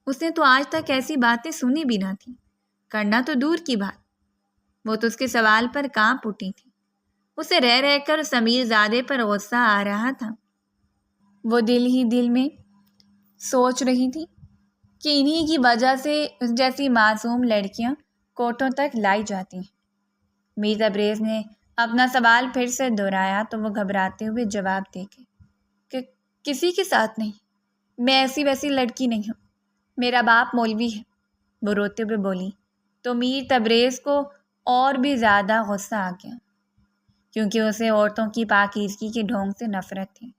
اس نے تو آج تک ایسی باتیں سنی بھی نہ تھیں، کرنا تو دور کی بات۔ وہ تو اس کے سوال پر کانپ اٹھی تھی۔ اسے رہ رہ کر اس امیر زادے پر غصہ آ رہا تھا۔ وہ دل ہی دل میں سوچ رہی تھی کہ انہی کی وجہ سے اس جیسی معصوم لڑکیاں کوٹوں تک لائی جاتی ہیں۔ میر تبریز نے اپنا سوال پھر سے دہرایا تو وہ گھبراتے ہوئے جواب دے گئی کہ کسی کے ساتھ نہیں، میں ایسی ویسی لڑکی نہیں ہوں، میرا باپ مولوی ہے۔ وہ روتے ہوئے بولی تو میر تبریز کو اور بھی زیادہ غصہ آ گیا، کیونکہ اسے عورتوں کی پاکیزگی کے ڈھونگ سے نفرت تھی۔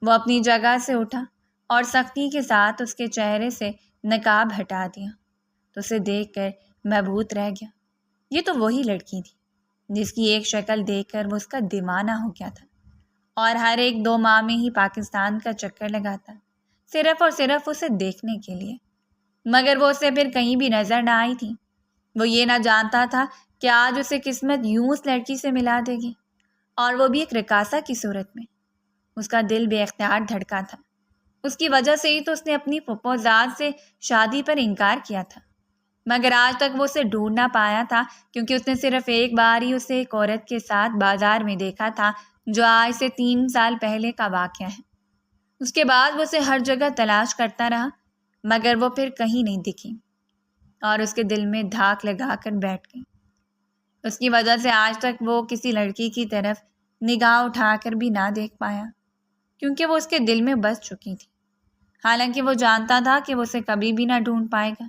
وہ اپنی جگہ سے اٹھا اور سختی کے ساتھ اس کے چہرے سے نقاب ہٹا دیا تو اسے دیکھ کر مبہوت رہ گیا۔ یہ تو وہی لڑکی تھی جس کی ایک شکل دیکھ کر وہ اس کا دیوانہ ہو گیا تھا اور ہر ایک 2 ماہ میں ہی پاکستان کا چکر لگاتا، صرف اور صرف اسے دیکھنے کے لیے۔ مگر وہ اسے پھر کہیں بھی نظر نہ آئی تھی۔ وہ یہ نہ جانتا تھا کہ آج اسے قسمت یوں اس لڑکی سے ملا دے گی، اور وہ بھی ایک رقاصہ کی صورت میں۔ اس کا دل بے اختیار دھڑکا تھا۔ اس کی وجہ سے ہی تو اس نے اپنی پھپھوزاد سے شادی پر انکار کیا تھا، مگر آج تک وہ اسے ڈھونڈ نہ پایا تھا کیونکہ اس نے صرف ایک بار ہی اسے ایک عورت کے ساتھ بازار میں دیکھا تھا جو آج سے 3 سال پہلے کا واقعہ ہے۔ اس کے بعد وہ اسے ہر جگہ تلاش کرتا رہا مگر وہ پھر کہیں نہیں دکھی اور اس کے دل میں دھاک لگا کر بیٹھ گئی۔ اس کی وجہ سے آج تک وہ کسی لڑکی کی طرف نگاہ اٹھا کر بھی نہ دیکھ پایا کیونکہ وہ اس کے دل میں بس چکی تھی، حالانکہ وہ جانتا تھا کہ وہ اسے کبھی بھی نہ ڈھونڈ پائے گا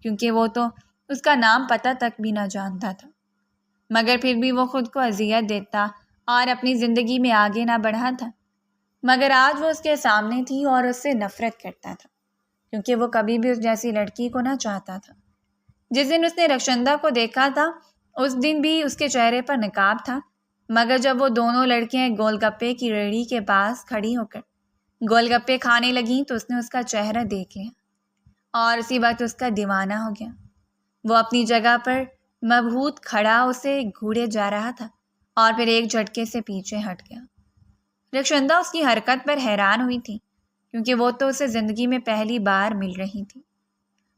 کیونکہ وہ تو اس کا نام پتہ تک بھی نہ جانتا تھا۔ مگر پھر بھی وہ خود کو اذیت دیتا اور اپنی زندگی میں آگے نہ بڑھا تھا۔ مگر آج وہ اس کے سامنے تھی اور اس سے نفرت کرتا تھا کیونکہ وہ کبھی بھی اس جیسی لڑکی کو نہ چاہتا تھا۔ جس دن اس نے رخشندہ کو دیکھا تھا اس دن بھی اس کے چہرے پر نقاب تھا، مگر جب وہ دونوں لڑکیاں گول گپے کی ریڑھی کے پاس کھڑی ہو کر گول گپے کھانے لگیں تو اس نے اس کا چہرہ دیکھ لیا اور اسی وقت اس کا دیوانہ ہو گیا۔ وہ اپنی جگہ پر مبہوت کھڑا اسے گھوڑے جا رہا تھا اور پھر ایک جھٹکے سے پیچھے ہٹ گیا۔ رخشندہ اس کی حرکت پر حیران ہوئی تھی کیونکہ وہ تو اسے زندگی میں پہلی بار مل رہی تھی۔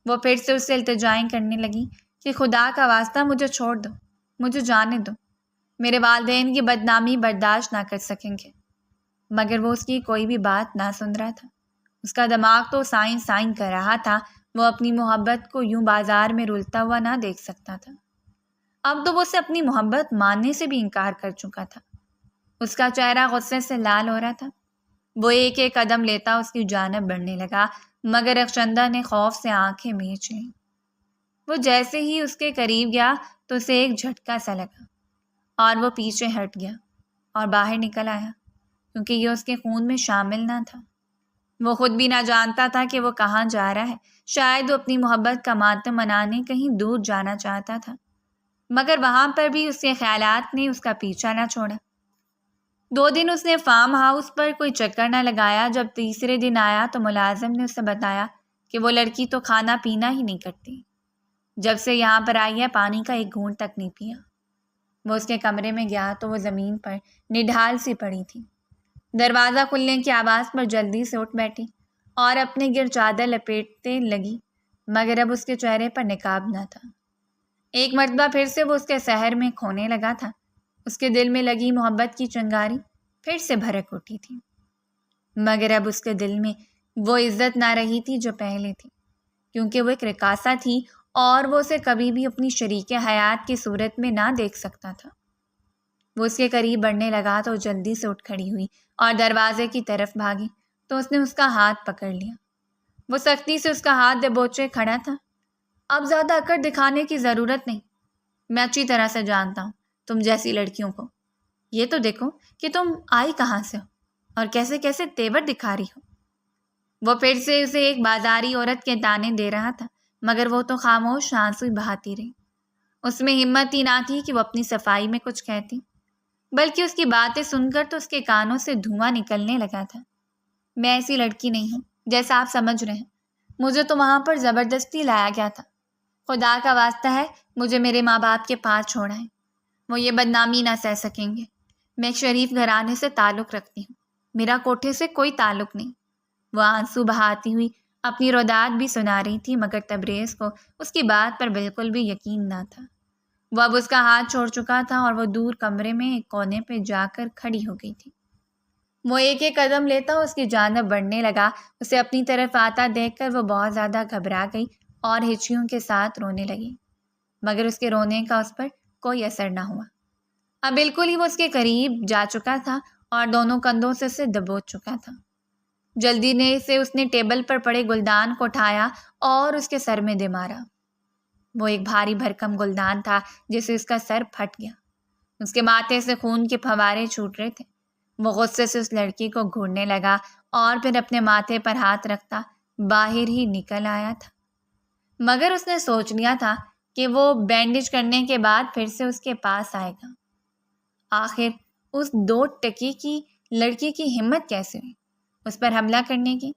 وہ پھر سے اس سے التجائیں کرنے لگی کہ خدا کا واسطہ مجھے چھوڑ دو، مجھے جانے دو۔ میرے والدین کی بدنامی برداشت نہ کر سکیں گے۔ مگر وہ اس کی کوئی بھی بات نہ سن رہا تھا۔ اس کا دماغ تو سائن کر رہا تھا۔ وہ اپنی محبت کو یوں بازار میں رولتا ہوا نہ دیکھ سکتا تھا۔ اب تو وہ اسے اپنی محبت ماننے سے بھی انکار کر چکا تھا۔ اس کا چہرہ غصے سے لال ہو رہا تھا۔ وہ ایک ایک قدم لیتا اس کی جانب بڑھنے لگا، مگر رخشندہ نے خوف سے آنکھیں میچ لیں۔ وہ جیسے ہی اس کے قریب گیا تو اسے ایک جھٹکا سا لگا اور وہ پیچھے ہٹ گیا اور باہر نکل آیا، کیونکہ یہ اس کے خون میں شامل نہ تھا۔ وہ خود بھی نہ جانتا تھا کہ وہ کہاں جا رہا ہے۔ شاید وہ اپنی محبت کا ماتم منانے کہیں دور جانا چاہتا تھا، مگر وہاں پر بھی اس کے خیالات نے اس کا پیچھا نہ چھوڑا۔ 2 دن اس نے فارم ہاؤس پر کوئی چکر نہ لگایا۔ جب تیسرے دن آیا تو ملازم نے اسے بتایا کہ وہ لڑکی تو کھانا پینا ہی نہیں کرتی۔ جب سے یہاں پر آئی ہے پانی کا ایک گھونٹ تک نہیں پیا۔ وہ اس کے کمرے میں گیا تو وہ زمین پر نڈھال سی پڑی تھی۔ دروازہ کھلنے کی آواز پر جلدی سے اٹھ بیٹھی اور اپنے گر چادر لپیٹتے لگی، مگر اب اس کے چہرے پر نقاب نہ تھا۔ ایک مرتبہ پھر سے وہ اس کے سحر میں کھونے لگا تھا۔ اس کے دل میں لگی محبت کی چنگاری پھر سے بھڑک اٹھی تھی، مگر اب اس کے دل میں وہ عزت نہ رہی تھی جو پہلے تھی، کیونکہ وہ ایک رقاصہ تھی اور وہ اسے کبھی بھی اپنی شریک حیات کی صورت میں نہ دیکھ سکتا تھا۔ وہ اس کے قریب بڑھنے لگا تو جلدی سے اٹھ کھڑی ہوئی اور دروازے کی طرف بھاگی تو اس نے اس کا ہاتھ پکڑ لیا۔ وہ سختی سے اس کا ہاتھ دبوچے کھڑا تھا۔ اب زیادہ اکڑ دکھانے کی ضرورت نہیں، میں اچھی طرح سے جانتا ہوں تم جیسی لڑکیوں کو۔ یہ تو دیکھو کہ تم آئی کہاں سے ہو اور کیسے کیسے تیور دکھا رہی ہو۔ وہ پھر سے اسے ایک بازاری عورت کے تانے دے رہا تھا، مگر وہ تو خاموش آنسو بہاتی رہی۔ اس میں ہمت ہی نہ تھی کہ وہ اپنی صفائی میں کچھ کہتی، بلکہ اس کی باتیں سن کر تو اس کے کانوں سے دھواں نکلنے لگا تھا۔ میں ایسی لڑکی نہیں ہوں جیسا آپ سمجھ رہے ہیں۔ مجھے تو وہاں پر زبردستی لایا گیا تھا۔ خدا کا واسطہ ہے مجھے میرے ماں باپ کے پاس چھوڑائیں، وہ یہ بدنامی نہ سہ سکیں گے۔ میں ایک شریف گھرانے سے تعلق رکھتی ہوں، میرا کوٹھے سے کوئی تعلق نہیں۔ وہ آنسو بہاتی ہوئی اپنی رودات بھی سنا رہی تھی، مگر تبریز کو اس کی بات پر بالکل بھی یقین نہ تھا۔ وہ اب اس کا ہاتھ چھوڑ چکا تھا اور وہ دور کمرے میں ایک کونے پہ جا کر کھڑی ہو گئی تھی۔ وہ ایک ایک قدم لیتا اس کی جانب بڑھنے لگا۔ اسے اپنی طرف آتا دیکھ کر وہ بہت زیادہ گھبرا گئی اور ہچکیوں کے ساتھ رونے لگی، مگر اس کے رونے کا اس پر کوئی اثر نہ ہوا۔ اب بالکل ہی وہ اس کے قریب جا چکا تھا اور دونوں کندھوں سے اسے دبوچ چکا تھا۔ جلدی سے اس نے ٹیبل پر پڑے گلدان کو اٹھایا اور اس کے سر میں دے مارا۔ وہ ایک بھاری بھرکم گلدان تھا جس سے اس کا سر پھٹ گیا۔ اس کے ماتھے سے خون کے پھوارے چھوٹ رہے تھے۔ وہ غصے سے اس لڑکی کو گھورنے لگا اور پھر اپنے ماتھے پر ہاتھ رکھتا باہر ہی نکل آیا تھا، مگر اس نے سوچ لیا تھا کہ وہ بینڈیج کرنے کے بعد پھر سے اس کے پاس آئے گا۔ آخر اس 2 ٹکے کی لڑکی کی ہمت کیسے ہوئی اس پر حملہ کرنے کی؟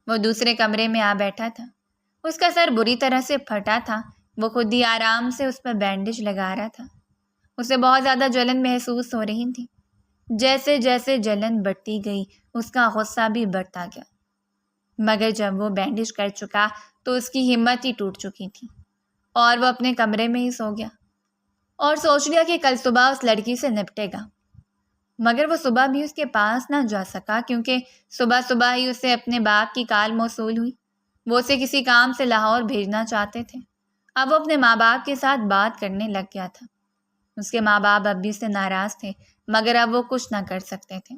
وہ دوسرے کمرے میں آ بیٹھا تھا۔ اس کا سر بری طرح سے پھٹا تھا۔ وہ خود ہی آرام سے اس پر بینڈیج لگا رہا تھا۔ اسے بہت زیادہ جلن محسوس ہو رہی تھی۔ جیسے جیسے جلن بڑھتی گئی اس کا غصہ بھی بڑھتا گیا، مگر جب وہ بینڈیج کر چکا تو اس کی ہمت ہی ٹوٹ چکی تھی اور وہ اپنے کمرے میں ہی سو گیا اور سوچ لیا کہ کل صبح اس لڑکی سے نپٹے گا۔ مگر وہ صبح بھی اس کے پاس نہ جا سکا، کیونکہ صبح صبح ہی اسے اپنے باپ کی کال موصول ہوئی۔ وہ اسے کسی کام سے لاہور بھیجنا چاہتے تھے۔ اب وہ اپنے ماں باپ کے ساتھ بات کرنے لگ گیا تھا۔ اس کے ماں باپ اب بھی سے ناراض تھے، مگر اب وہ کچھ نہ کر سکتے تھے۔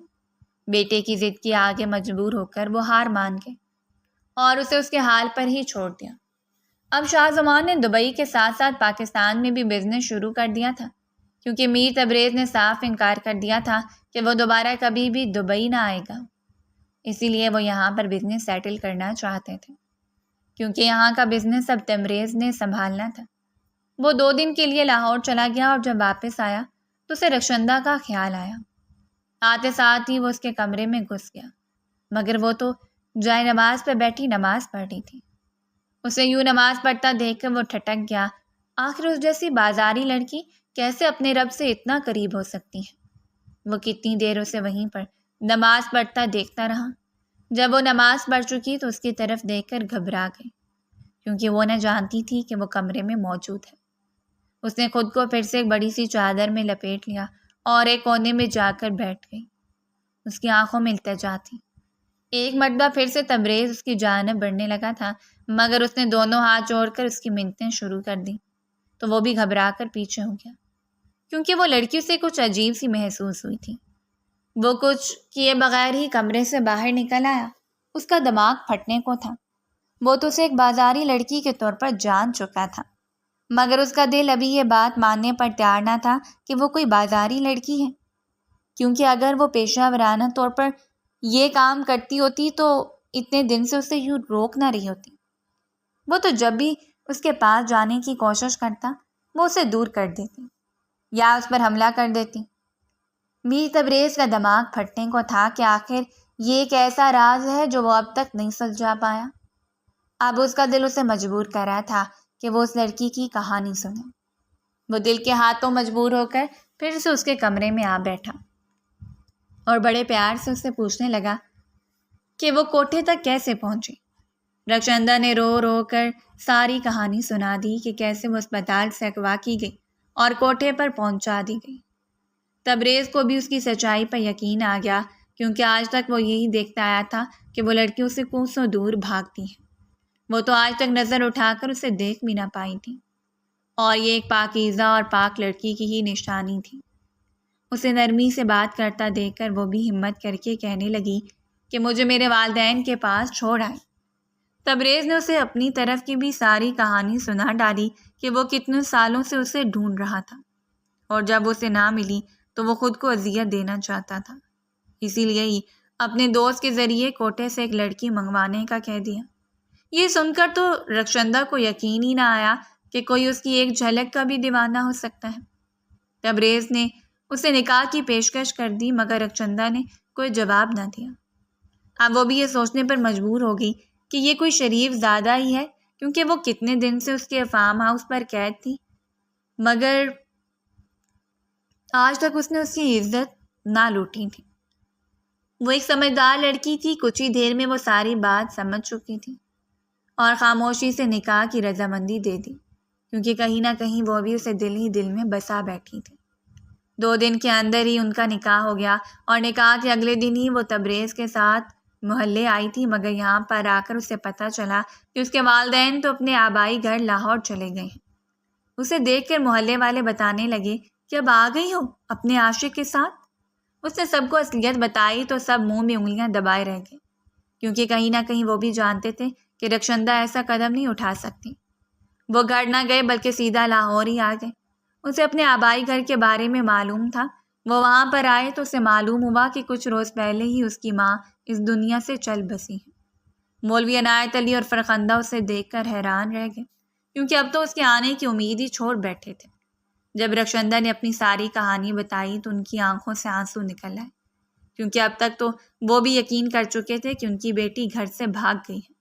بیٹے کی ضد کے آگے مجبور ہو کر وہ ہار مان گئے اور اسے اس کے حال پر ہی چھوڑ دیا۔ اب شاہ زمان نے دبئی کے ساتھ ساتھ پاکستان میں بھی بزنس شروع کر دیا تھا، کیونکہ میر تبریز نے صاف انکار کر دیا تھا کہ وہ دوبارہ کبھی بھی دبئی نہ آئے گا۔ اسی لیے وہ یہاں پر بزنس سیٹل کرنا چاہتے تھے، کیونکہ یہاں کا بزنس اب تبریز نے سنبھالنا تھا۔ وہ 2 دن کے لیے لاہور چلا گیا اور جب واپس آیا تو اسے رخشندہ کا خیال آیا۔ آتے ساتھ ہی وہ اس کے کمرے میں گھس گیا، مگر وہ تو جائے نماز پہ بیٹھی نماز پڑھ رہی تھی۔ اسے یوں نماز پڑھتا دیکھ کر وہ ٹھٹک گیا۔ آخر اس جیسی بازاری لڑکی کیسے اپنے رب سے اتنا قریب ہو سکتی ہے؟ وہ کتنی دیر اسے وہیں پر نماز پڑھتا دیکھتا رہا۔ جب وہ نماز پڑھ چکی تو اس کی طرف دیکھ کر گھبرا گئی، کیونکہ وہ نہ جانتی تھی کہ وہ کمرے میں موجود ہے۔ اس نے خود کو پھر سے ایک بڑی سی چادر میں لپیٹ لیا اور ایک کونے میں جا کر بیٹھ گئی۔ اس کی آنکھوں میں التجا تھی۔ ایک مرتبہ پھر سے تبریز اس کی جانب بڑھنے لگا تھا، مگر اس نے دونوں ہاتھ جوڑ کر اس کی منتیں شروع کر دیں تو وہ بھی گھبرا کر پیچھے ہو گیا، کیونکہ وہ لڑکی سے کچھ عجیب سی محسوس ہوئی تھی۔ وہ کچھ کیے بغیر ہی کمرے سے باہر نکل آیا۔ اس کا دماغ پھٹنے کو تھا۔ وہ تو اسے ایک بازاری لڑکی کے طور پر جان چکا تھا، مگر اس کا دل ابھی یہ بات ماننے پر تیار نہ تھا کہ وہ کوئی بازاری لڑکی ہے، کیونکہ اگر وہ پیشہ ورانہ طور پر یہ کام کرتی ہوتی تو اتنے دن سے اسے یوں روک نہ رہی ہوتی۔ وہ تو جب بھی اس کے پاس جانے کی کوشش کرتا وہ اسے دور کر دیتی یا اس پر حملہ کر دیتی۔ میر تبریز کا دماغ پھٹنے کو تھا کہ آخر یہ ایک ایسا راز ہے جو وہ اب تک نہیں سلجھا پایا۔ اب اس کا دل اسے مجبور کر رہا تھا کہ وہ اس لڑکی کی کہانی سنے۔ وہ دل کے ہاتھوں مجبور ہو کر پھر سے اس کے کمرے میں آ بیٹھا اور بڑے پیار سے اس سے پوچھنے لگا کہ وہ کوٹھے تک کیسے پہنچی۔ رخشندہ نے رو رو کر ساری کہانی سنا دی کہ کیسے وہ اسپتال سے اغوا کی گئی اور کوٹھے پر پہنچا دی گئی۔ تبریز کو بھی اس کی سچائی پر یقین آ گیا، کیونکہ آج تک وہ یہی دیکھتا آیا تھا کہ وہ لڑکیوں سے کوسوں دور بھاگتی ہے۔ وہ تو آج تک نظر اٹھا کر اسے دیکھ بھی نہ پائی تھی، اور یہ ایک پاکیزہ اور پاک لڑکی کی ہی نشانی تھی۔ اسے نرمی سے بات کرتا دیکھ کر وہ بھی ہمت کر کے کہنے لگی کہ مجھے میرے والدین کے پاس چھوڑ آئے۔ تبریز نے اسے اپنی طرف کی بھی ساری کہانی سنا ڈالی کہ وہ کتنے سالوں سے اسے ڈھونڈ رہا تھا، اور جب اسے نہ ملی تو وہ خود کو اذیت دینا چاہتا تھا، اسی لیے ہی اپنے دوست کے ذریعے کوٹے سے ایک لڑکی منگوانے کا کہہ دیا۔ یہ سن کر تو رخشندہ کو یقین ہی نہ آیا کہ کوئی اس کی ایک جھلک کا بھی دیوانہ ہو سکتا ہے۔ تبریز نے اسے نکاح کی پیشکش کر دی، مگر رخشندہ نے کوئی جواب نہ دیا۔ اب وہ بھی یہ سوچنے پر مجبور ہو گئی کہ یہ کوئی شریف زادہ ہی ہے، کیونکہ وہ کتنے دن سے اس کے فارم ہاؤس پر قید تھی، مگر آج تک اس نے اس کی عزت نہ لوٹی تھی۔ وہ ایک سمجھدار لڑکی تھی، کچھ ہی دیر میں وہ ساری بات سمجھ چکی تھی اور خاموشی سے نکاح کی رضامندی دے دی، کیونکہ کہیں نہ کہیں وہ بھی اسے دل ہی دل میں بسا بیٹھی تھی۔ 2 دن کے اندر ہی ان کا نکاح ہو گیا، اور نکاح کے اگلے دن ہی وہ تبریز کے ساتھ محلے آئی تھی، مگر یہاں پر آ کر اسے پتہ چلا کہ اس کے والدین تو اپنے آبائی گھر لاہور چلے گئے ہیں۔ اسے دیکھ کر محلے والے بتانے لگے کہ اب آ گئی ہو اپنے عاشق کے ساتھ۔ اس نے سب کو اصلیت بتائی تو سب منہ میں انگلیاں دبائے رہ گئے، کیونکہ کہیں نہ کہیں وہ بھی جانتے تھے کہ رخشندہ ایسا قدم نہیں اٹھا سکتی۔ وہ گھر نہ گئے بلکہ سیدھا لاہور ہی آ گئے۔ اسے اپنے آبائی گھر کے بارے میں معلوم تھا۔ وہ وہاں پر آئے تو اسے معلوم ہوا کہ کچھ روز پہلے ہی اس کی ماں اس دنیا سے چل بسی ہے۔ مولوی عنایت علی اور فرخندہ اسے دیکھ کر حیران رہ گئے، کیونکہ اب تو اس کے آنے کی امید ہی چھوڑ بیٹھے تھے۔ جب رخشندہ نے اپنی ساری کہانی بتائی تو ان کی آنکھوں سے آنسو نکل آئے، کیونکہ اب تک تو وہ بھی یقین کر چکے تھے کہ ان کی بیٹی گھر سے بھاگ گئی ہے،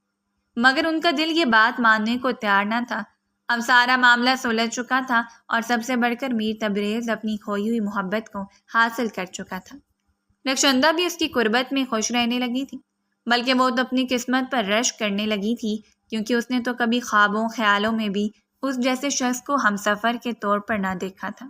مگر ان کا دل یہ بات ماننے کو تیار نہ تھا۔ اب سارا معاملہ سلجھ چکا تھا، اور سب سے بڑھ کر میر تبریز اپنی کھوئی ہوئی محبت کو حاصل کر چکا تھا۔ رخشندہ بھی اس کی قربت میں خوش رہنے لگی تھی، بلکہ وہ تو اپنی قسمت پر رشک کرنے لگی تھی، کیونکہ اس نے تو کبھی خوابوں خیالوں میں بھی اس جیسے شخص کو ہمسفر کے طور پر نہ دیکھا تھا۔